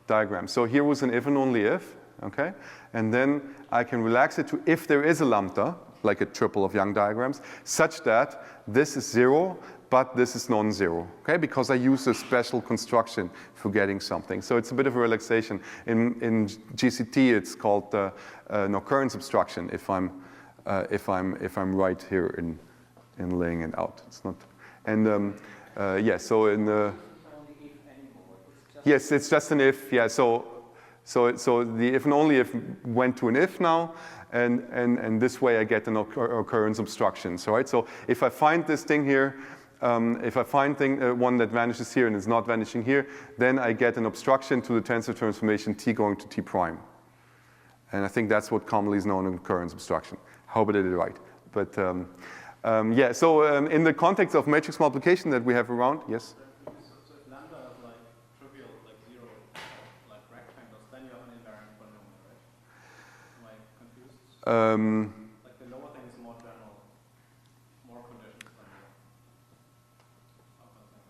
diagrams. So here was an if and only if, okay? And then I can relax it to if there is a lambda, like a triple of Young diagrams, such that this is 0, but this is non-zero, okay? Because I use a special construction for getting something. So it's a bit of a relaxation. In GCT, it's called an occurrence obstruction if I'm right here in laying it out. It's not, and so in the yes, it's just an if. Yeah, so the if and only if went to an if now, and this way I get an occurrence obstruction. So right, so if I find this thing here. If I find one that vanishes here and is not vanishing here, then I get an obstruction to the tensor transformation T going to T prime. And I think that's what commonly is known as occurrence obstruction. I hope I did it right. But so in the context of matrix multiplication that we have around, yes? So if lambda is like trivial, like 0, like rectangles, then you have an invariant polynomial, right? Am I confused? Like the lower thing is more general, more conditions than the upper thing.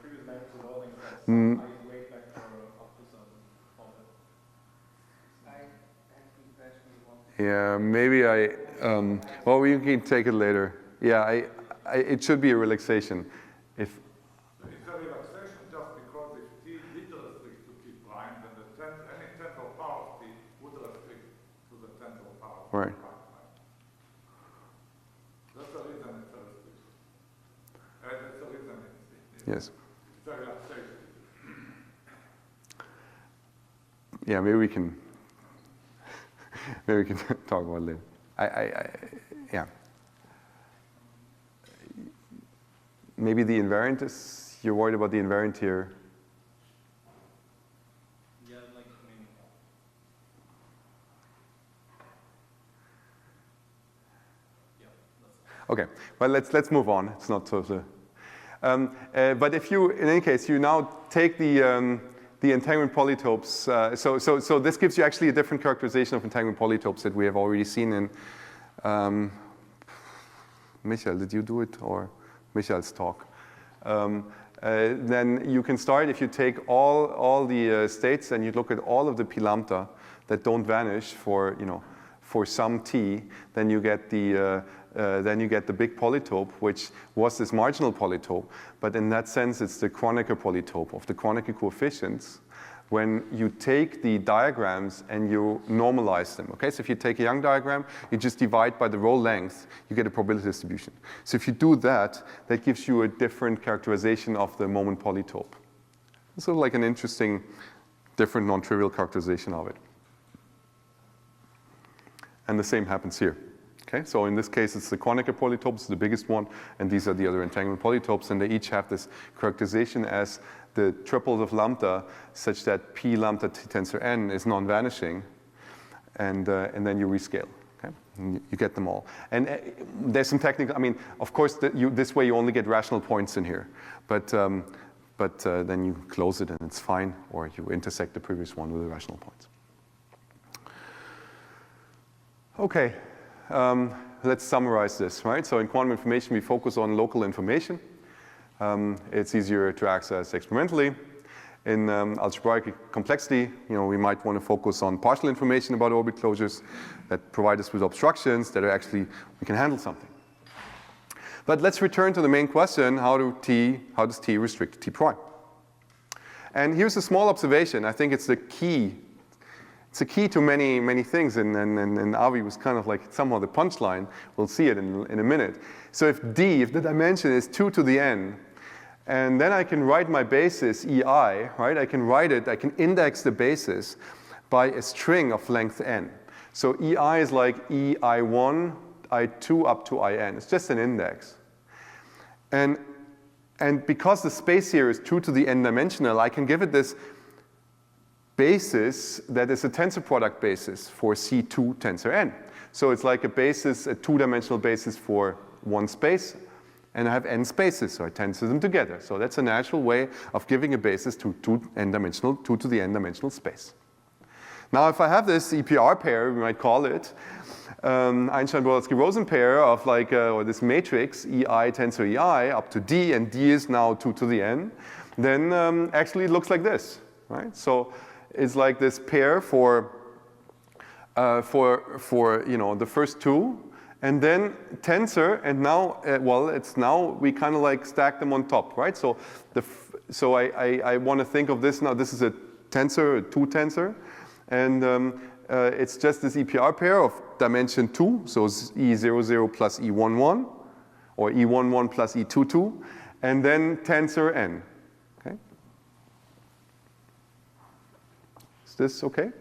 Previous matrices all things like some high weight vector up to some orbit. Yeah, maybe well, we can take it later. Yeah, it should be a relaxation. If it's a relaxation just because if T did restrict to T prime, then any temporal power of T would restrict to the temporal power of right. T prime. That's the reason it's a restriction. That's the reason it's yes. It's a relaxation. Yeah, maybe we can talk about it later. Yeah. Maybe the invariant is, you're worried about the invariant here. Yeah, like, I mean, yeah. Okay, well, let's move on. It's not so. But if you, in any case, you now take the entanglement polytopes. So this gives you actually a different characterization of entanglement polytopes that we have already seen in. Michael, did you do it or Michael's talk? then you can start, if you take all the states and you look at all of the p lambda that don't vanish for, for some t, then you get the big polytope, which was this marginal polytope. But in that sense, it's the Kronecker polytope of the Kronecker coefficients when you take the diagrams and you normalize them. Okay, so if you take a Young diagram, you just divide by the row length, you get a probability distribution. So if you do that, that gives you a different characterization of the moment polytope. It's sort of like an interesting, different non-trivial characterization of it. And the same happens here. Okay, so in this case, it's the Kronecker polytopes, the biggest one, and these are the other entanglement polytopes, and they each have this characterization as the triples of lambda, such that p lambda t tensor n is non-vanishing, and then you rescale. Okay, and you get them all. And there's some technical. I mean, of course, this way you only get rational points in here, but then you close it and it's fine, or you intersect the previous one with the rational points. Okay. Let's summarize this, right? So in quantum information, we focus on local information. It's easier to access experimentally. In algebraic complexity, we might want to focus on partial information about orbit closures that provide us with obstructions that are actually, we can handle something. But let's return to the main question, how does T restrict T prime? And here's a small observation. I think it's the key. It's a key to many, many things, and Avi was kind of like somehow the punchline. We'll see it in a minute. So if the dimension is 2 to the n, and then I can write my basis EI, right? I can index the basis by a string of length n. So EI is like EI1, I2 up to IN. It's just an index. And because the space here is 2 to the n dimensional, I can give it this basis that is a tensor product basis for C2 tensor n. So it's like a basis, a two-dimensional basis for one space, and I have n spaces, so I tensor them together. So that's a natural way of giving a basis to 2 to the n dimensional space. Now if I have this EPR pair, we might call it, Einstein-Brodsky-Rosen pair of like, or this matrix, EI tensor EI up to D, and D is now 2 to the n, then actually it looks like this, right? So it's like this pair for the first two, and then tensor, and now we kind of like stack them on top, right? So I want to think of this now. This is a tensor, a 2 tensor, and it's just this EPR pair of dimension 2, so it's E00 plus E11, or E11 plus E22, and then tensor n. This okay?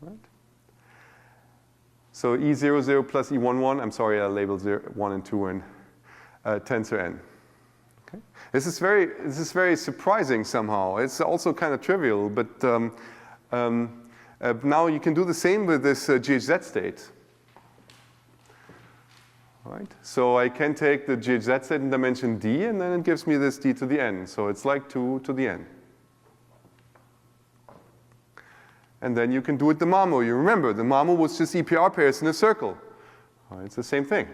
Right. So E00 plus E11, I'm sorry, I labeled 1 and 2 and tensor n. Okay. This is very surprising somehow. It's also kind of trivial, but now you can do the same with this GHZ state. Right? So I can take the GHZ state in dimension d, and then it gives me this d to the n. So it's like 2 to the n. And then you can do it the MAMU. You remember, the MAMU was just EPR pairs in a circle. Right, it's the same thing.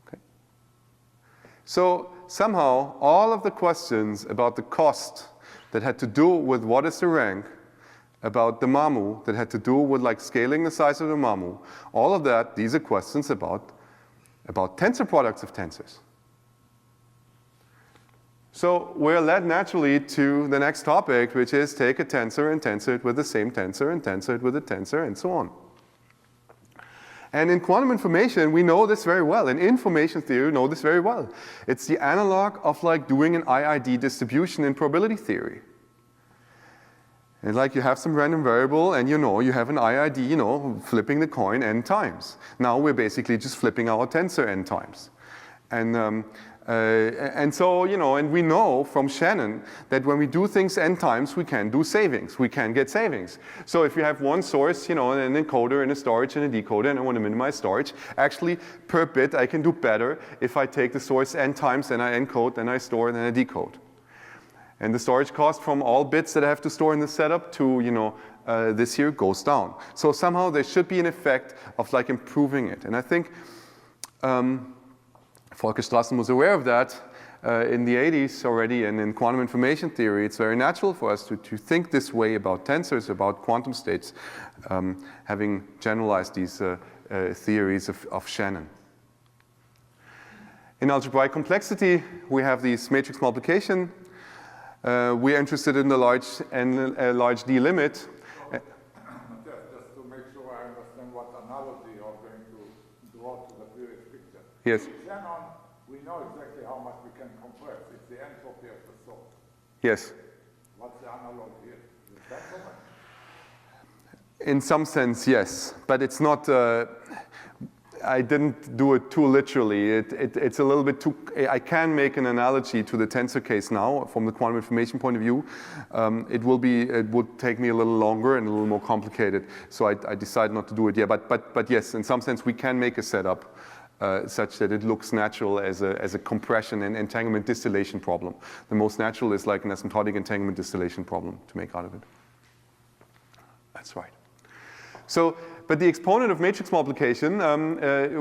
Okay. So somehow, all of the questions about the cost that had to do with what is the rank, about the MAMU, that had to do with like scaling the size of the MAMU, all of that, these are questions about tensor products of tensors. So we're led naturally to the next topic, which is take a tensor and tensor it with the same tensor and tensor it with a tensor and so on. And in quantum information, we know this very well. In information theory, we know this very well. It's the analog of like doing an IID distribution in probability theory. And like you have some random variable and you have an IID, flipping the coin n times. Now we're basically just flipping our tensor n times. And so, and we know from Shannon that when we do things n times, we can do savings. We can get savings. So if you have one source, and an encoder and a storage and a decoder, and I want to minimize storage, actually per bit I can do better if I take the source n times, then I encode, then I store, then I decode. And the storage cost from all bits that I have to store in the setup to, this here goes down. So somehow there should be an effect of like improving it. And I think Volker Strassen was aware of that in the 80s already, and in quantum information theory, it's very natural for us to think this way about tensors, about quantum states, having generalized these theories of Shannon. In algebraic complexity, we have these matrix multiplication. We're interested in the large D limit. Just to make sure I understand what analogy you're going to draw to the previous picture. Yes. Shannon, we know exactly how much we can compress. It's the entropy of the source. Yes. What's the analog here? Is that so much? In some sense, yes, but it's not. I didn't do it too literally. It's a little bit too. I can make an analogy to the tensor case now from the quantum information point of view. It would take me a little longer and a little more complicated. So I decided not to do it yet. But yes, in some sense, we can make a setup such that it looks natural as a compression and entanglement distillation problem. The most natural is like an asymptotic entanglement distillation problem to make out of it. That's right. So, but the exponent of matrix multiplication,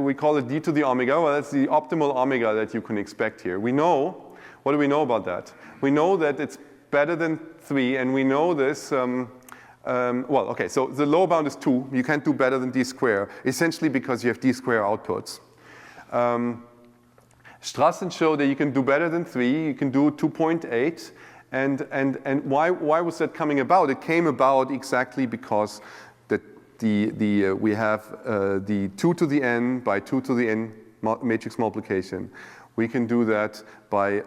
we call it d to the omega. Well, that's the optimal omega that you can expect here. We know, what do we know about that? We know that it's better than 3, and we know this, well, okay, so the lower bound is 2. You can't do better than d squared, essentially because you have d squared outputs. Strassen showed that you can do better than 3. You can do 2.8. And why was that coming about? It came about exactly because we have the 2 to the n by 2 to the n matrix multiplication. We can do that by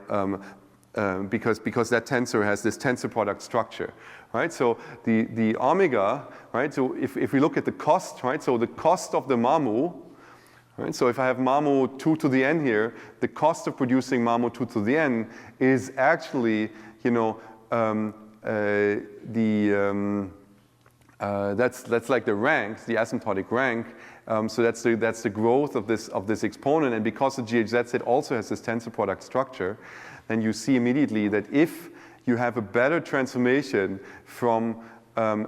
because that tensor has this tensor product structure, right? So the omega, right? So if we look at the cost, right? So the cost of the MAMU, right? So if I have MAMU 2 to the n here, the cost of producing MAMU 2 to the n is actually, you know, that's like the rank, the asymptotic rank. So that's the growth of this exponent, and because the GHZ set also has this tensor product structure, then you see immediately that if you have a better transformation from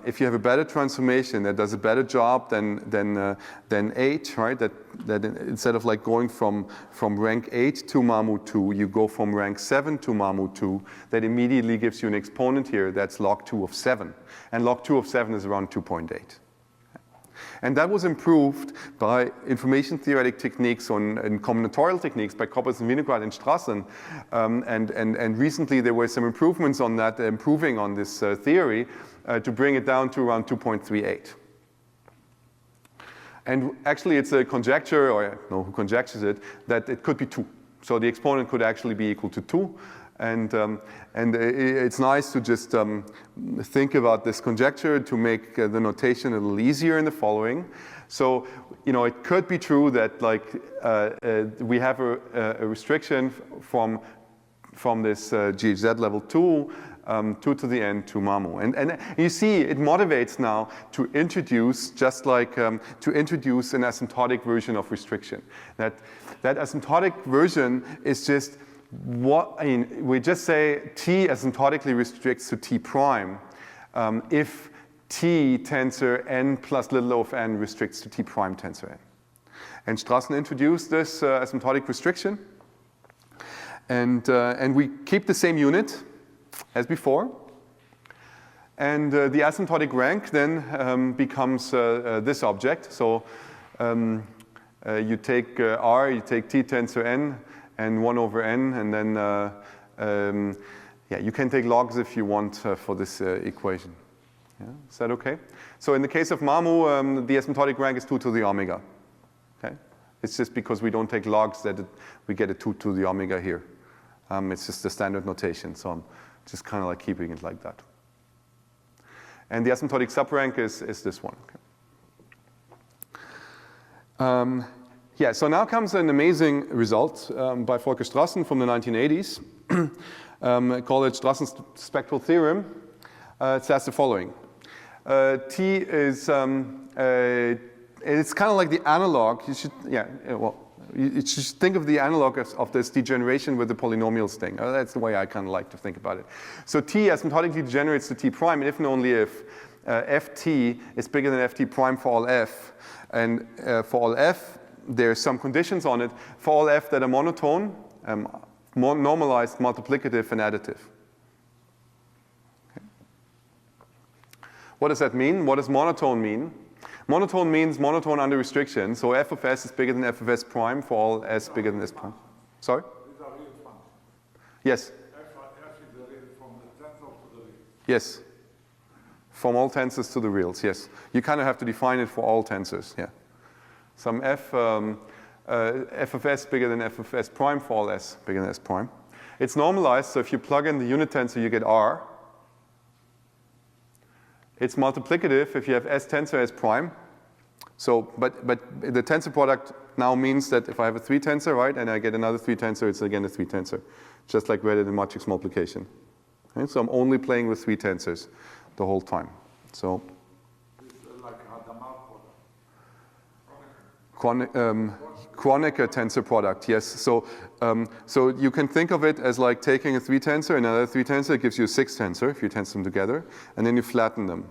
if you have a better transformation that does a better job than 8, right? That instead of like going from rank 8 to MAMU 2, you go from rank 7 to MAMU 2. That immediately gives you an exponent here that's log 2 of 7, and log 2 of 7 is around 2.8. And that was improved by information theoretic techniques and combinatorial techniques by Koppers and Winograd and Strassen. And recently there were some improvements on that, improving on this theory to bring it down to around 2.38. And actually it's a conjecture, or I don't know who conjectures it, that it could be 2. So the exponent could actually be equal to 2. And it's nice to just think about this conjecture to make the notation a little easier in the following. So, you know, it could be true that like we have a restriction from this GHZ level 2, 2 to the n to MAMU. And you see it motivates now to introduce, just like to introduce an asymptotic version of restriction. That asymptotic version is just what, I mean, we just say T asymptotically restricts to T prime if T tensor n plus little o of n restricts to T prime tensor n. And Strassen introduced this asymptotic restriction. And we keep the same unit as before. And the asymptotic rank then becomes this object. So you take R, you take T tensor n, and 1 over n, and then, yeah, you can take logs if you want for this equation. Yeah? Is that okay? So in the case of MAMU, the asymptotic rank is 2 to the omega. Okay? It's just because we don't take logs that we get a 2 to the omega here. It's just the standard notation, so I'm just kind of like keeping it like that. And the asymptotic subrank is this one. Okay. Yeah, so now comes an amazing result by Volker Strassen from the 1980s. Call it Strassen's spectral theorem. It says the following. T is, it's kind of like the analog. You should, yeah, well, you should think of the analog of this degeneration with the polynomials thing. That's the way I kind of like to think about it. So T asymptotically degenerates to T prime, and if and only if ft is bigger than ft prime for all f. And for all f, there's some conditions on it. For all f that are monotone, normalized, multiplicative, and additive. Okay. What does that mean? What does monotone mean? Monotone means monotone under restriction. So f of s is bigger than f of s prime for all s bigger than s prime. Sorry? These are real functions. Yes. F is the real from the tensor to the real. Yes. From all tensors to the reals, yes. You kind of have to define it for all tensors, yeah. Some f of s bigger than f of s prime for all s bigger than s prime. It's normalized, so if you plug in the unit tensor, you get r. It's multiplicative if you have s tensor s prime. So, but the tensor product now means that if I have a 3 tensor, right, and I get another 3 tensor, it's again a 3 tensor, just like we did in matrix multiplication. Okay? So I'm only playing with 3 tensors the whole time. So. This is like a Hadamard product. Kronecker tensor product, yes. So, so you can think of it as like taking a 3 tensor and another 3 tensor. It gives you a 6 tensor if you tensor them together, and then you flatten them.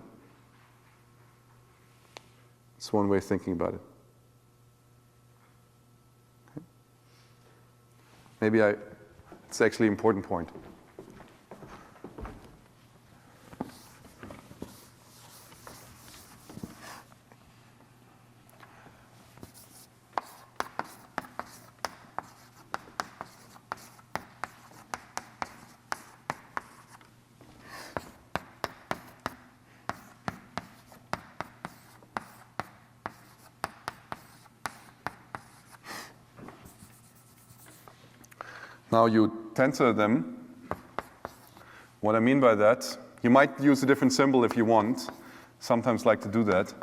It's one way of thinking about it. Okay. Maybe it's actually an important point. Now you tensor them. What I mean by that, you might use a different symbol if you want. Sometimes like to do that.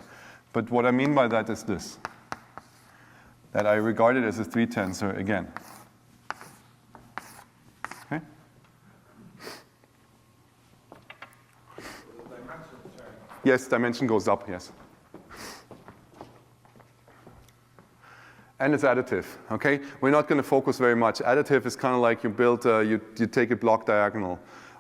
But what I mean by that is this, that I regard it as a 3 tensor again. Okay? Yes, dimension goes up, yes. And it's additive, okay? We're not going to focus very much. Additive is kind of like you build, you take a block diagonal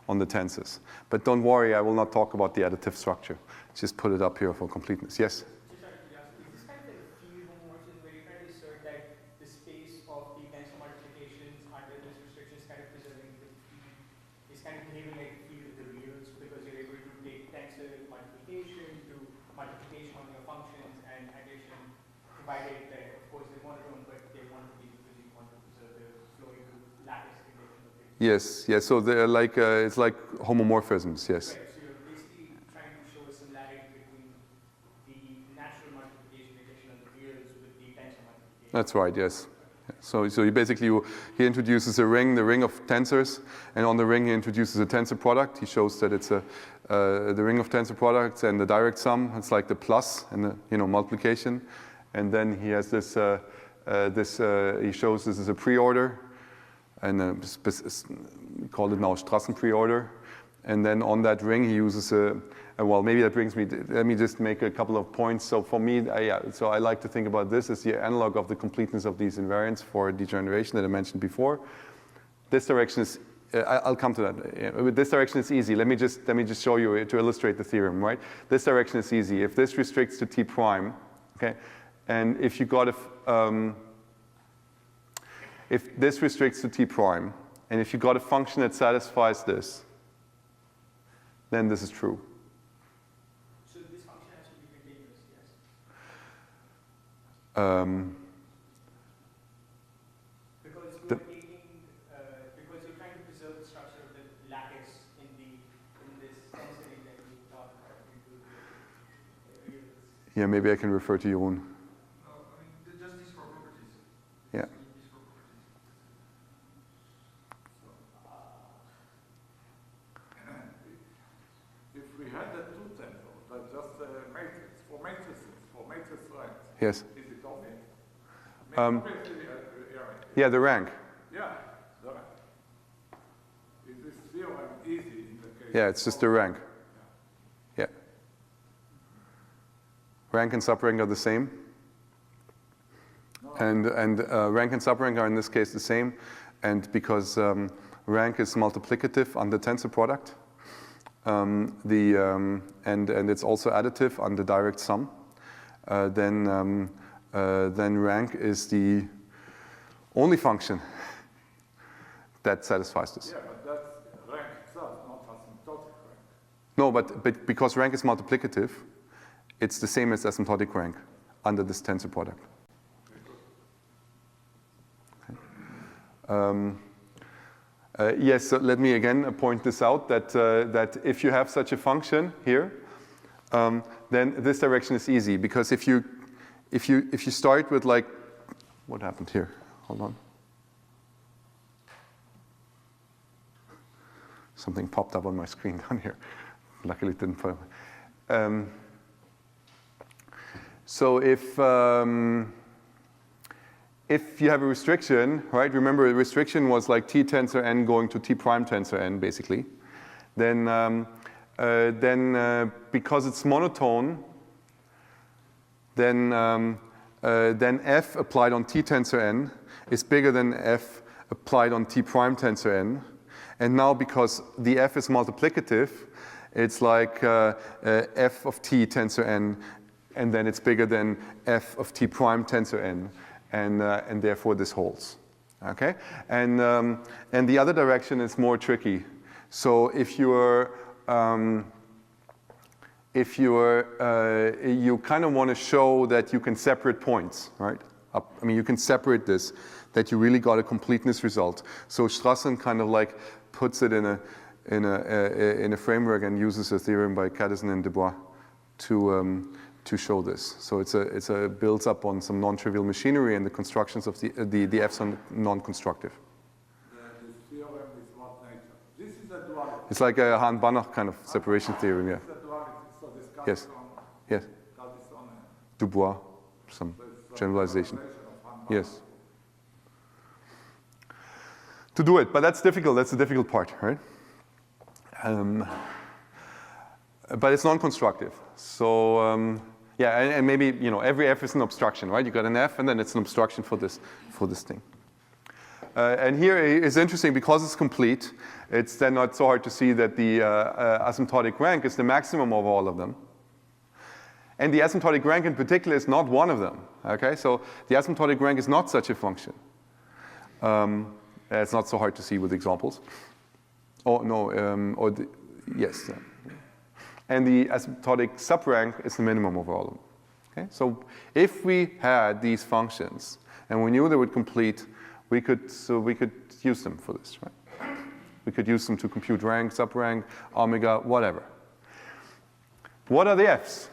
on the tensors. But don't worry, I will not talk about the additive structure. Just put it up here for completeness. Yes? Just out of curiosity, is this kind of like a field homomorphism where you're trying to assert that the space of the tensor multiplications under this restriction is kind of preserving the field, is kind of behaving like the field of the reals because you're able to take tensor multiplication to multiplication on your functions and addition divided there. Of course, they're monotone, but they want to be because you want to preserve the flowing lattice condition of things. Yes, yes. So they're like, it's like homomorphisms, yes. Right, so you're basically trying to show a similarity between the natural multiplication addition of the reals with the tensor multiplication. That's right, yes. So he basically, he introduces the ring of tensors, and on the ring he introduces a tensor product. He shows that it's the ring of tensor products and the direct sum. It's like the plus and the multiplication. And then he has this, he shows this is a preorder, and we call it now Strassen preorder. And then on that ring he uses well, maybe that brings me, let me just make a couple of points. So for me, so I like to think about this as the analog of the completeness of these invariants for degeneration that I mentioned before. This direction is, I'll come to that. This direction is easy. Let me just show you to illustrate the theorem, right? This direction is easy. If this restricts to T prime, okay, and if you got if this restricts to T prime, and if you got a function that satisfies this, then this is true. So this function has to be continuous, yes? Because you're because you're trying to preserve the structure of the lattice in this tensoring that you talked about into the reals. Yeah, maybe I can refer to Jeroen. No, I mean, just these 4 properties. Yeah. These 4 properties. If we had the 2 tensors, that's just a matrix, for matrix rank, Yes. is it okay? Yeah, the rank. Yeah, the rank. Is this theorem easy in the case? Yeah, it's just the rank. Yeah. Rank and subrank are the same. No. And rank and subrank are in this case the same. And because rank is multiplicative on the tensor product, and it's also additive on the direct sum, then rank is the only function that satisfies this. Yeah, but that's rank itself, not asymptotic rank. No, but because rank is multiplicative, it's the same as asymptotic rank under this tensor product. Yes, so let me again point this out, that if you have such a function here, then this direction is easy, because if you start with, like, what happened here? Hold on. Something popped up on my screen down here. Luckily it didn't put so if you have a restriction, right? Remember, the restriction was like t tensor n going to t prime tensor n, basically. Then because it's monotone, then f applied on t tensor n is bigger than f applied on t prime tensor n. And now, because the f is multiplicative, it's like f of t tensor n, and then it's bigger than f of t prime tensor n, and therefore this holds. Okay, and the other direction is more tricky. So if you kind of want to show that you can separate points, right? I mean, you can separate this, that you really got a completeness result. So Strassen kind of like puts it in a framework and uses a theorem by Cadison and Dubois to show this. So it's a builds up on some non-trivial machinery, and the constructions of the f's are non-constructive. This theorem is what nature? This is a duality. It's like a Hahn-Banach kind of separation theorem, yeah. This is a duality, so this comes Yes. from Yes. Cadison and Dubois, some generalization. Yes. To do it, but that's difficult. That's the difficult part, right? But it's non-constructive. So yeah, and maybe every f is an obstruction, right? You got an f, and then it's an obstruction for this thing. And here is interesting because it's complete. It's then not so hard to see that the asymptotic rank is the maximum of all of them. And the asymptotic rank in particular is not one of them. Okay, so the asymptotic rank is not such a function. It's not so hard to see with examples. Oh no, yes. And the asymptotic subrank is the minimum of all of them. Okay, so if we had these functions and we knew they would complete, we could use them for this, right? We could use them to compute rank, subrank, omega, whatever. What are the f's?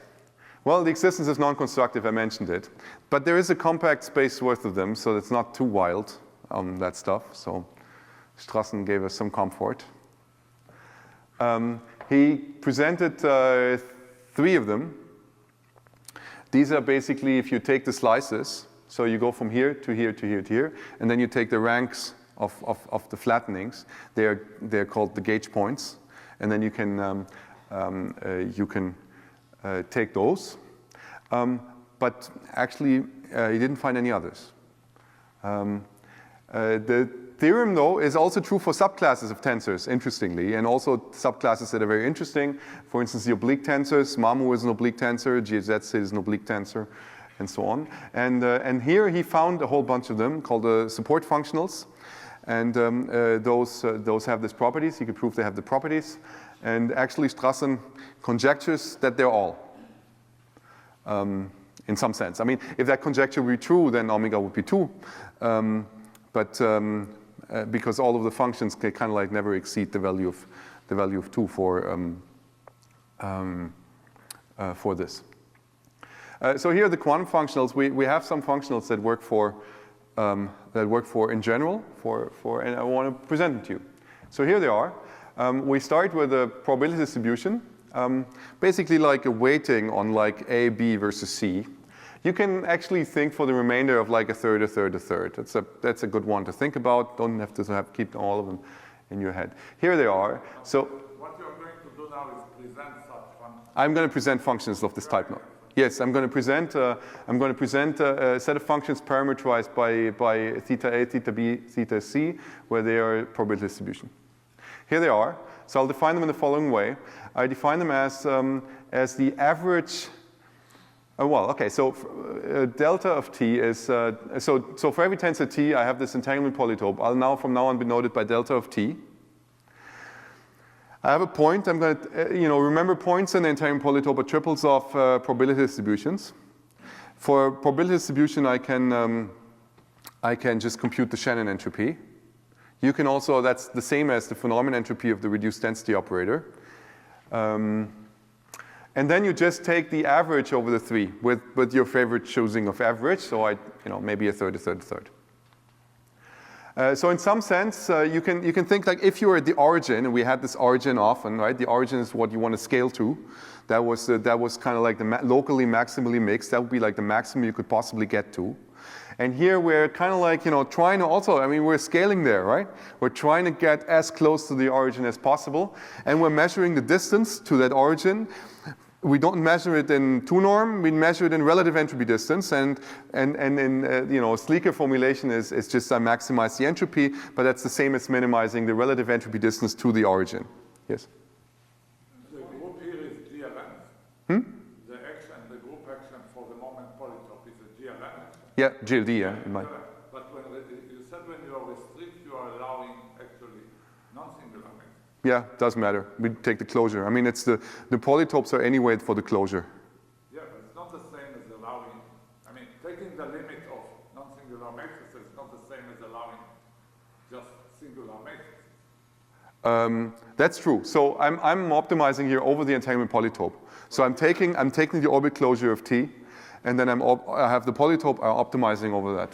Well, the existence is non-constructive, I mentioned it. But there is a compact space worth of them, so it's not too wild on that stuff. So Strassen gave us some comfort. He presented 3 of them. These are basically, if you take the slices, so you go from here to here to here to here, and then you take the ranks of the flattenings. They're called the gauge points, and then you can take those. But actually, he didn't find any others. The theorem, though, is also true for subclasses of tensors, interestingly, and also subclasses that are very interesting. For instance, the oblique tensors. Mamu is an oblique tensor. GZ is an oblique tensor, and so on. And here he found a whole bunch of them called the support functionals. And those have these properties. He could prove they have the properties. And actually, Strassen conjectures that they're all, in some sense. I mean, if that conjecture were true, then omega would be 2. But because all of the functions can kind of like never exceed the value of 2 for this. So here are the quantum functionals. We have some functionals that work for in general and I want to present them to you. So here they are. We start with a probability distribution, basically like a weighting on like A, B versus C. You can actually think for the remainder of like a third, a third, a third. That's a good one to think about. Don't have to keep all of them in your head. Here they are. So what you're going to do now is present such functions. I'm going to present functions of this type now. Yes, I'm going to present a set of functions parameterized by theta A, theta B, theta C, where they are probability distribution. Here they are. So I'll define them in the following way. I define them as the average. Well, okay. So delta of t is so for every tensor t, I have this entanglement polytope. I'll from now on be noted by delta of t. I have a point. I'm going to remember points in the entanglement polytope are triples of probability distributions. For probability distribution, I can just compute the Shannon entropy. You can also, that's the same as the phenomenon entropy of the reduced density operator. And then you just take the average over the 3 with your favorite choosing of average. So maybe a third, a third, a third. So in some sense, you can think like if you were at the origin, and we had this origin often, right? The origin is what you want to scale to. That was kind of like the locally maximally mixed. That would be like the maximum you could possibly get to. And here we're kind of like, trying to also, we're scaling there, right? We're trying to get as close to the origin as possible. And we're measuring the distance to that origin. We don't measure it in 2-norm, we measure it in relative entropy distance. And in, a sleeker formulation is just I maximize the entropy, but that's the same as minimizing the relative entropy distance to the origin. Yes? The group here is GLN. The action, the group action for the moment polytope is a GLN action. Yeah, GLD, yeah. But you said when you are restrict, you are allowing actually non-singular mix. Yeah, doesn't matter. We take the closure. It's the polytopes are anyway for the closure. Yeah, but it's not the same as allowing, taking the limit of non-singular matrices is not the same as allowing just singular matrices. That's true. So I'm optimizing here over the entanglement polytope. So I'm taking the orbit closure of T, and then I have the polytope optimizing over that.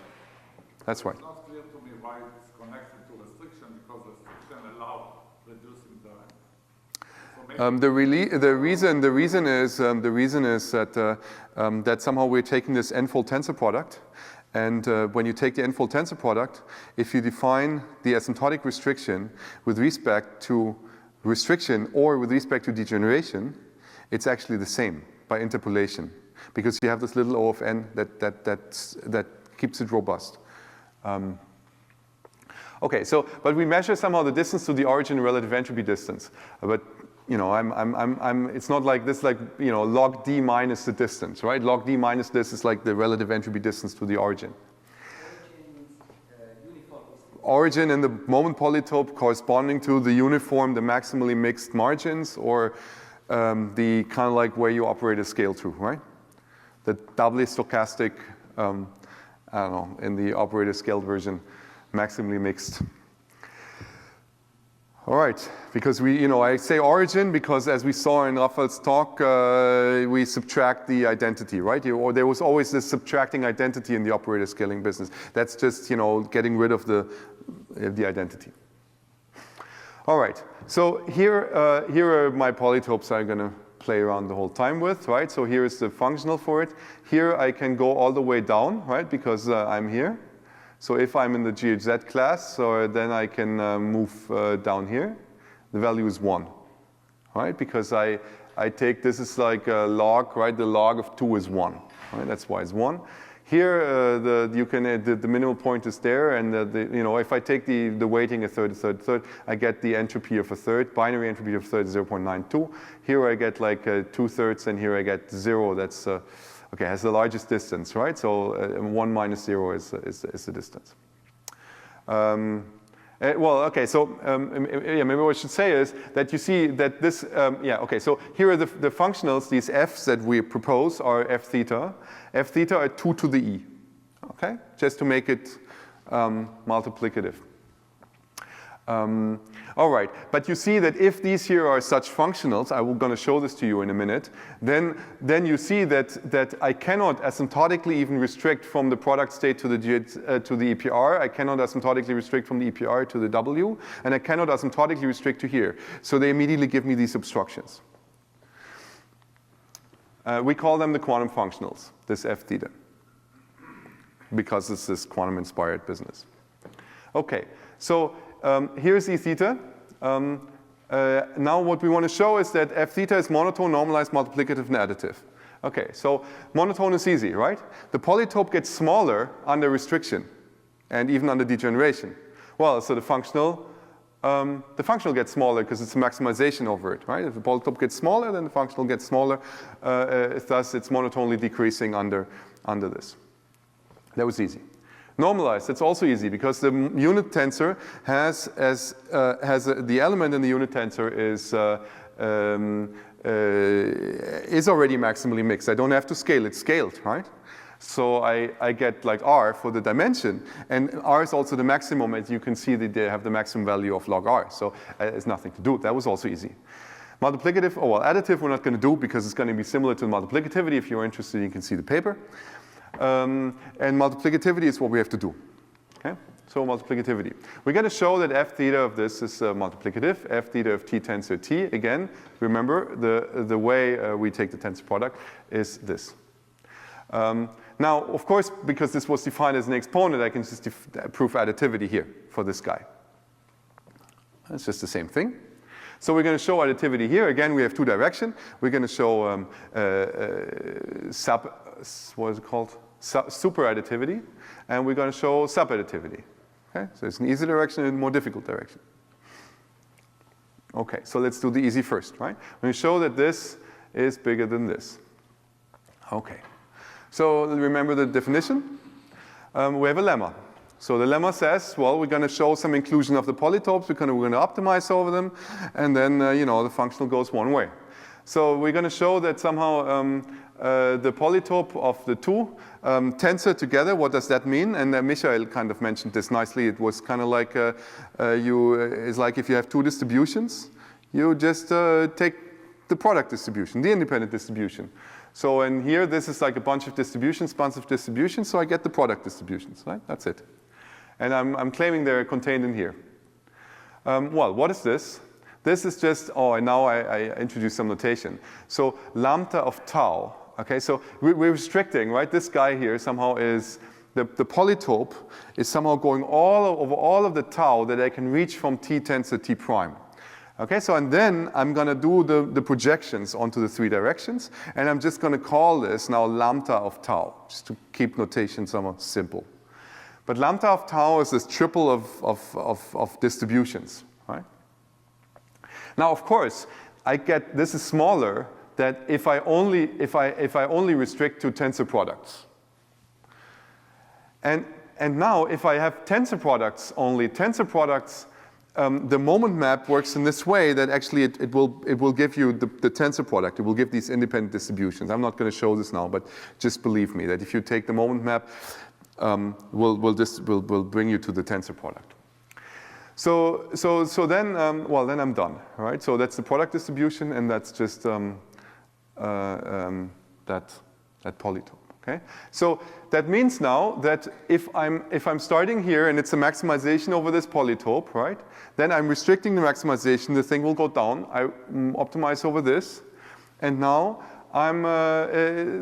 That's right. It's not clear to me why it's connected to restriction, because restriction allows reducing the. The reason is that somehow we're taking this n-fold tensor product, and when you take the n-fold tensor product, if you define the asymptotic restriction with respect to restriction or with respect to degeneration, it's actually the same by interpolation, because you have this little O of n that keeps it robust. Okay, but we measure somehow the distance to the origin relative entropy distance, but it's not like this, log d minus the distance, right? Log d minus this is like the relative entropy distance to the origin. Origin in the moment polytope corresponding to the uniform, the maximally mixed margins, or the kind of like where you operate a scale through, right? The doubly stochastic, I don't know, in the operator scaled version, maximally mixed. All right, because I say origin because as we saw in Raphael's talk, we subtract the identity, right? Or there was always this subtracting identity in the operator scaling business. That's just, getting rid of the identity. All right, so here are my polytopes I'm going to play around the whole time with, right? So here is the functional for it. Here I can go all the way down, right? Because I'm here. So if I'm in the GHZ class, then I can move down here. The value is 1, right? Because I take, this is like a log, right? The log of 2 is 1, right? That's why it's 1. Here, the minimal point is there, and if I take the weighting a third, I get the entropy of a third. Binary entropy of a third is 0.92. Here I get like 2/3, and here I get 0. That's okay, has the largest distance, right? So 1 minus 0 is the distance. Well, okay, so maybe what I should say is that you see that this, okay, so here are the functionals, these f's that we propose are f theta. F theta are 2 to the e, okay? Just to make it multiplicative. All right, but you see that if these here are such functionals, I'm going to show this to you in a minute, then you see that I cannot asymptotically even restrict from the product state to the EPR, I cannot asymptotically restrict from the EPR to the W, and I cannot asymptotically restrict to here. So they immediately give me these obstructions. We call them the quantum functionals, this f theta, because it's this quantum-inspired business. Okay, so here's E theta. Now what we want to show is that F theta is monotone, normalized, multiplicative, and additive. Okay, so monotone is easy, right? The polytope gets smaller under restriction and even under degeneration. Well, so the functional the functional gets smaller because it's a maximization over it, right? If the polytope gets smaller, then the functional gets smaller. Thus, it's monotonely decreasing under this. That was easy. Normalized, that's also easy because the unit tensor the element in the unit tensor is already maximally mixed. I don't have to scale, it's scaled, right? So I get like R for the dimension, and R is also the maximum, as you can see that they have the maximum value of log R, so it's nothing to do. That was also easy. Multiplicative, oh well, additive we're not going to do because it's going to be similar to multiplicativity. If you're interested, you can see the paper. And multiplicativity is what we have to do. Okay? So multiplicativity. We're going to show that f theta of this is multiplicative. F theta of t tensor t. Again, remember the way we take the tensor product is this. Now, of course, because this was defined as an exponent, I can just prove additivity here for this guy. It's just the same thing. So we're going to show additivity here. Again, we have two directions. We're going to show super additivity, and we're going to show subadditivity. Okay? So it's an easy direction and a more difficult direction. Okay, so let's do the easy first, right? We're going to show that this is bigger than this. Okay. So remember the definition? We have a lemma. So the lemma says, well, we're going to show some inclusion of the polytopes. We're going to optimize over them, and then the functional goes one way. So we're going to show that somehow the polytope of the two tensor together. What does that mean? And Michael kind of mentioned this nicely. It was kind of like it's like if you have two distributions, you just take the product distribution, the independent distribution. So in here, this is like a bunch of distributions, so I get the product distributions, right? That's it. And I'm claiming they're contained in here. Well, what is this? This is just, and now I introduce some notation. So lambda of tau, okay? So we're restricting, right? This guy here somehow is, the polytope is somehow going over all of the tau that I can reach from t tensor t prime. Okay, so and then I'm going to do the projections onto the three directions, and I'm just going to call this now lambda of tau, just to keep notation somewhat simple. But lambda of tau is this triple of distributions, right? Now, of course, this is smaller than if I only restrict to tensor products. And now, if I have tensor products only, the moment map works in this way that actually it will give you the tensor product. It will give these independent distributions. I'm not going to show this now, but just believe me that if you take the moment map, will bring you to the tensor product. So then then I'm done. All right. So that's the product distribution, and that's just that polytope. Okay. So that means now that if I'm starting here and it's a maximization over this polytope, right? Then I'm restricting the maximization. The thing will go down. I optimize over this, and now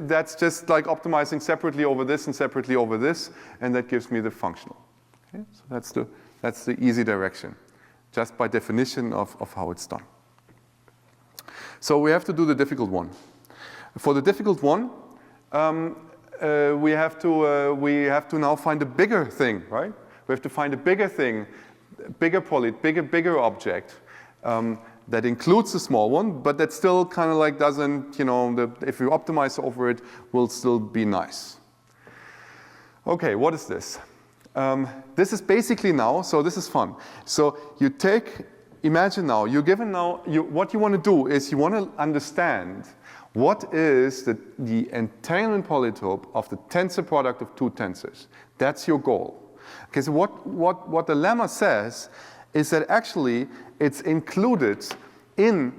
that's just like optimizing separately over this and separately over this, and that gives me the functional. Okay? So that's the easy direction, just by definition of how it's done. So we have to do the difficult one. For the difficult one, we have to now find a bigger thing, right? We have to find a bigger thing, bigger object that includes the small one, but that still kind of like doesn't, if you optimize over it, will still be nice. Okay, what is this? This is basically now, so this is fun. So you imagine now, you're given now, what you want to do is you want to understand what is the entanglement polytope of the tensor product of two tensors. That's your goal. Okay, so what the lemma says is that actually it's included in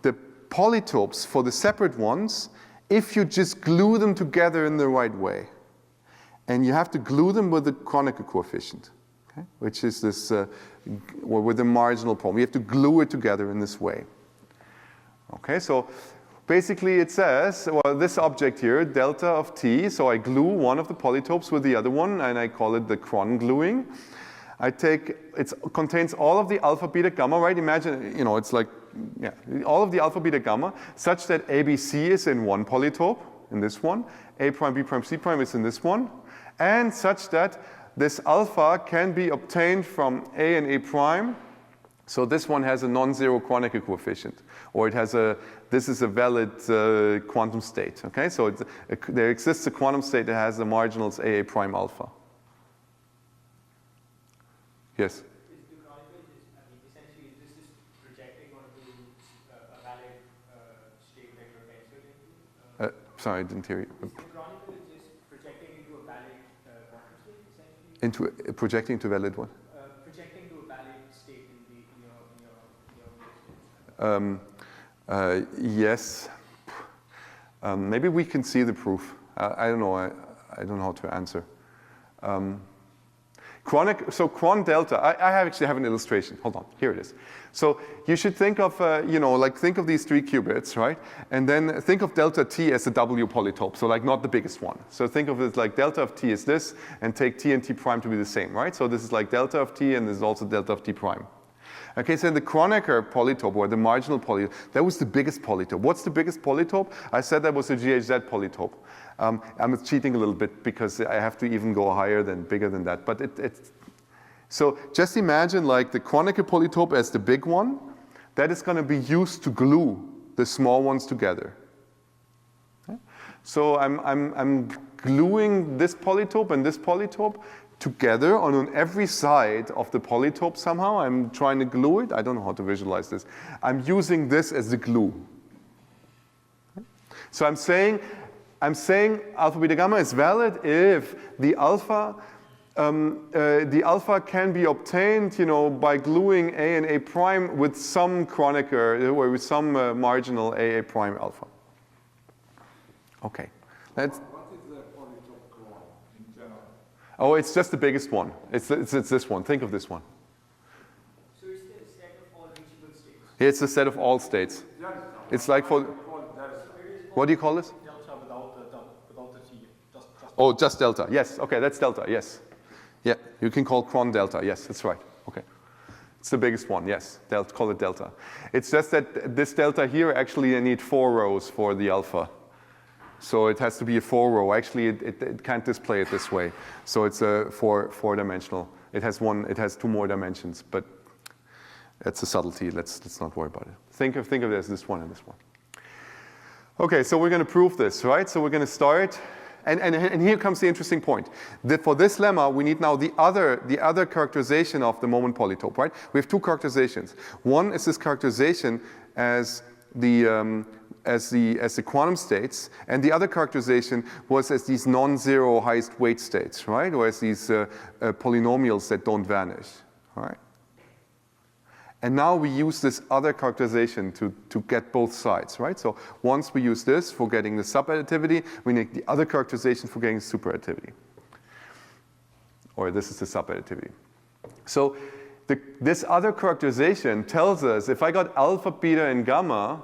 the polytopes for the separate ones if you just glue them together in the right way. And you have to glue them with the Kronecker coefficient, okay, which is this, or with the marginal problem. You have to glue it together in this way. Okay, so basically it says, well, this object here, delta of t, so I glue one of the polytopes with the other one, and I call it the Kron gluing. It contains all of the alpha, beta, gamma, right? Imagine, it's like, all of the alpha, beta, gamma, such that ABC is in one polytope, in this one, A prime, B prime, C prime is in this one, and such that this alpha can be obtained from A and A prime So this one has a non-zero Kronecker coefficient, or it has this is a valid quantum state, okay? So there exists a quantum state that has the marginals AA prime alpha. Yes? Is the chronicle, essentially, is this projecting onto a valid state that you're tensor into? Sorry, I didn't hear you. Is the chronicle just projecting into a valid quantum state, essentially? Projecting to valid one? Projecting to a valid state in your yes. Maybe we can see the proof. I don't know. I don't know how to answer. So Cron delta, I actually have an illustration. Hold on, here it is. So you should think of, think of these 3 qubits, right? And then think of delta t as a W polytope, so like not the biggest one. So think of it like delta of t is this, and take t and t prime to be the same, right? So this is like delta of t, and this is also delta of t prime. Okay, so the Kronecker polytope, or the marginal polytope, that was the biggest polytope. What's the biggest polytope? I said that was a GHZ polytope. I'm cheating a little bit because I have to even go higher than, bigger than that. But so just imagine like the Kronecker polytope as the big one. That is going to be used to glue the small ones together. Okay? So I'm gluing this polytope and this polytope together on every side of the polytope somehow. I'm trying to glue it. I don't know how to visualize this. I'm using this as the glue. Okay? So I'm saying alpha beta gamma is valid if the alpha can be obtained, by gluing A and A prime with some Kronecker, or with some marginal AA prime alpha. Okay. What is the polytope Cron in general? Oh, it's just the biggest one. It's this one. Think of this one. So it's the set of all reachable states. It's a set of all states. It's like for, what do you call this? Delta without the t. Oh, just delta. Yes. Okay, that's delta. Yes. Yeah, you can call Cron delta. Yes, that's right. Okay. It's the biggest one. Yes, call it delta. It's just that this delta here, actually I need 4 rows for the alpha. So it has to be a 4 row. Actually, it can't display it this way. So it's a four dimensional. It has 2 more dimensions, but that's a subtlety. Let's not worry about it. Think of it as this one and this one. Okay, so we're going to prove this, right? So we're going to start, and here comes the interesting point. For this lemma, we need now the other characterization of the moment polytope, right? We have 2 characterizations. One is this characterization as the quantum states, and the other characterization was as these non-zero highest weight states, right? Or as these polynomials that don't vanish, right? And now we use this other characterization to get both sides, right? So once we use this for getting the subadditivity, we need the other characterization for getting superadditivity. Or this is the subadditivity. So this other characterization tells us if I got alpha, beta, and gamma,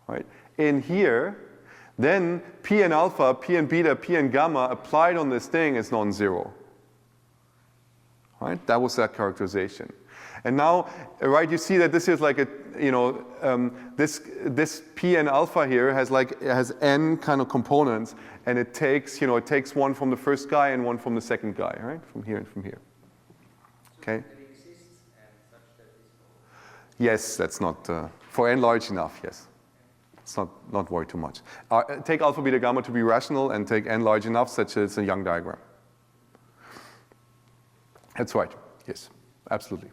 right, in here, then P and alpha, P and beta, P and gamma applied on this thing is non-zero. Right? That was that characterization. And now, right, you see that this is like a, this P and alpha here has n kind of components, and it takes one from the first guy and one from the second guy, right? From here and from here. Okay? Yes, that's not, for n large enough, yes. Let's not worry too much. Take alpha, beta, gamma to be rational, and take n large enough such that it's a Young diagram. That's right, yes, absolutely.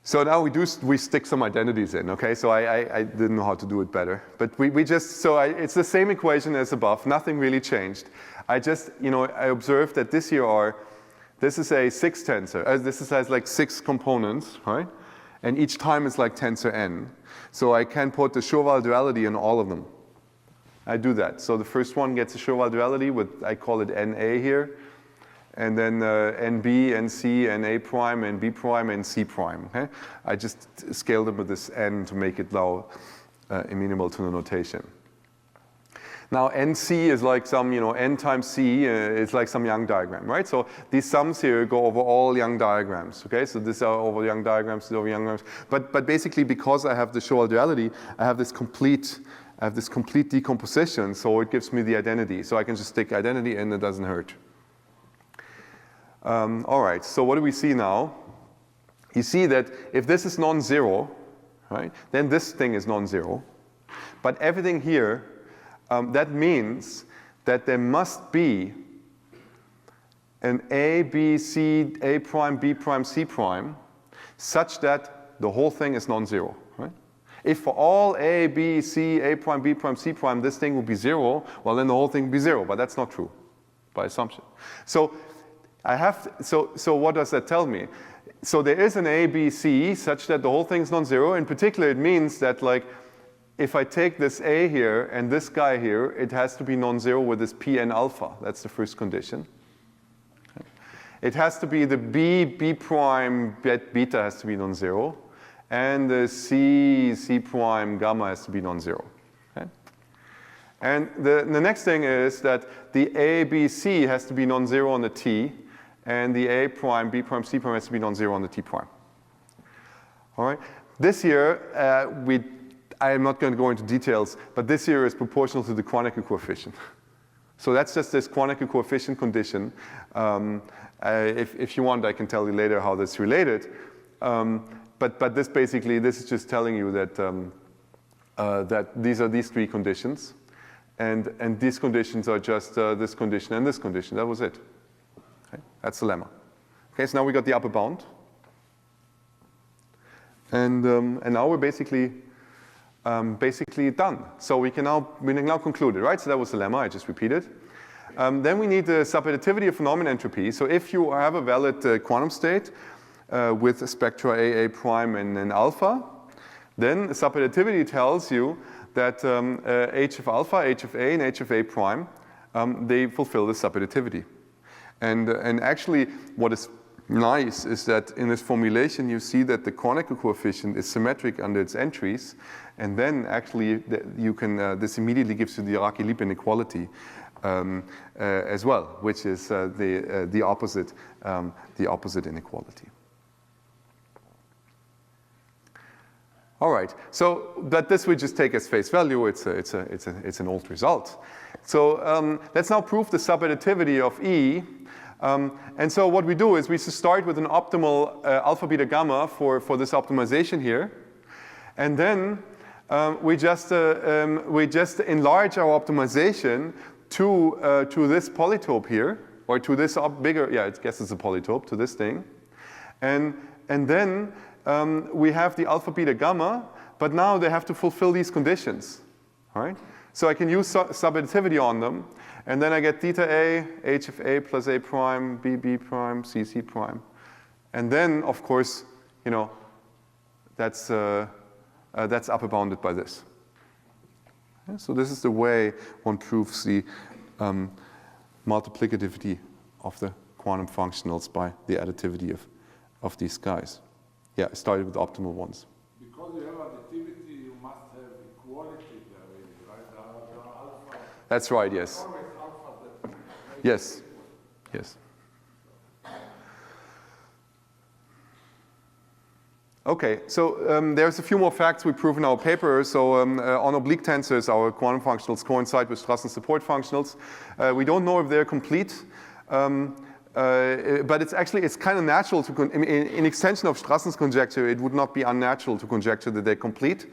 So now we stick some identities in, okay? So I didn't know how to do it better. But it's the same equation as above, nothing really changed. I observed that this is a 6 tensor. This has like 6 components, right? And each time it's like tensor n. So I can put the Schurwald duality in all of them. I do that. So the first one gets a Schurwald duality with, I call it NA here. And then NB, NC, NA prime, NB prime, and C prime. Okay? I just scaled them with this n to make it now amenable to the notation. Now NC is like some, n times C is like some Young diagram, right? So these sums here go over all Young diagrams, okay? So these are over Young diagrams, these are over Young diagrams. But basically, because I have the Schurwald duality, I have this complete decomposition, so it gives me the identity. So I can just stick identity in, it doesn't hurt. All right, so what do we see now? you see that if this is non-zero, right, then this thing is non-zero. But everything here, that means that there must be an A, B, C, A prime, B prime, C prime, such that the whole thing is non-zero, right? If for all A, B, C, A prime, B prime, C prime, this thing will be 0, well then the whole thing will be 0, but that's not true by assumption. So so what does that tell me? So there is an A, B, C such that the whole thing is non-zero. In particular, it means that like if I take this A here and this guy here, it has to be non-zero with this Pn alpha. That's the first condition. It has to be the B prime, beta has to be non-zero. And the C prime, gamma has to be non-zero. Okay? And the next thing is that the A, B, C has to be non-zero on the T. And the A prime, B prime, C prime has to be non-zero on the T prime. All right? This here, I am not going to go into details, but this here is proportional to the Kronecker coefficient. So that's just this Kronecker coefficient condition. If you want, I can tell you later how that's related. But this basically, this is just telling you that, that these are these three conditions. And these conditions are just this condition and this condition. That was it. Okay? That's the lemma. Okay, so now we got the upper bound. And now we're basically done. So we can now conclude it, right? So that was the lemma, I just repeated. Then we need the subadditivity of phenomenon entropy. So if you have a valid quantum state with a spectra AA prime and alpha, then the subadditivity tells you that H of alpha, H of A, and H of A prime, they fulfill the subadditivity. And actually, what is nice is that in this formulation, you see that the Kronecker coefficient is symmetric under its entries, and then actually you can this immediately gives you the Araki-Lieb inequality as well, which is the opposite inequality. All right. So, but this we just take as face value. It's an old result. So let's now prove the subadditivity of E. And so what we do is we start with an optimal alpha beta gamma for this optimization here, and then we just enlarge our optimization to this polytope here, or to this bigger, yeah, I guess it's a polytope, to this thing, and then we have the alpha beta gamma, but now they have to fulfill these conditions, all right? So I can use subadditivity on them, and then I get theta A, H of A plus A prime, B, B prime, C, C prime. And then, of course, you know, that's upper bounded by this. Okay, so this is the way one proves the multiplicativity of the quantum functionals by the additivity of these guys. Yeah, I started with the optimal ones. Because you have additivity, you must have equality there, right? The alpha. That's right, yes. Always alpha that Yes, yes. Okay, so there's a few more facts we prove in our paper. So on oblique tensors, our quantum functionals coincide with Strassen support functionals. We don't know if they're complete. But it's kind of natural to, in extension of Strassen's conjecture, it would not be unnatural to conjecture that they're complete,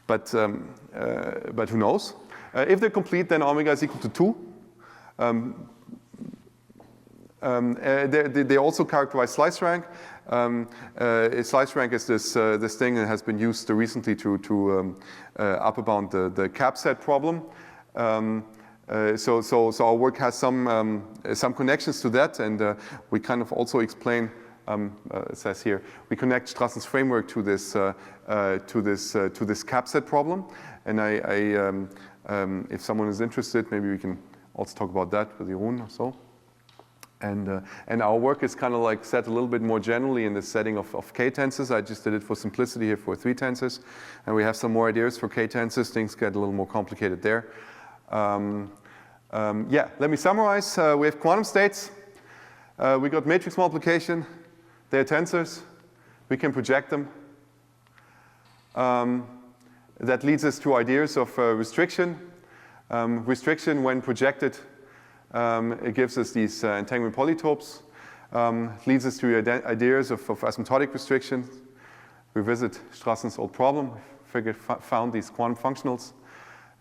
but who knows? If they're complete, then omega is equal to 2. They also characterize slice rank. Slice rank is this thing that has been used recently to upper bound the cap set problem. So our work has some connections to that, and we kind of also explain. It says here we connect Strassen's framework to this cap set problem. And if someone is interested, maybe we can also talk about that with Jeroen or so. And our work is kind of like set a little bit more generally in the setting of K-tensors. I just did it for simplicity here for 3 tensors, and we have some more ideas for K-tensors. Things get a little more complicated there. Yeah, let me summarize. We have quantum states. We got matrix multiplication. They're tensors. We can project them. That leads us to ideas of restriction. Restriction, when projected, it gives us these entanglement polytopes. It leads us to ideas of asymptotic restriction. We visit Strassen's old problem, found these quantum functionals,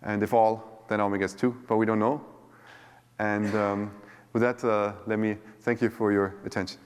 and if all, then omega is 2, but we don't know. And with that, let me thank you for your attention.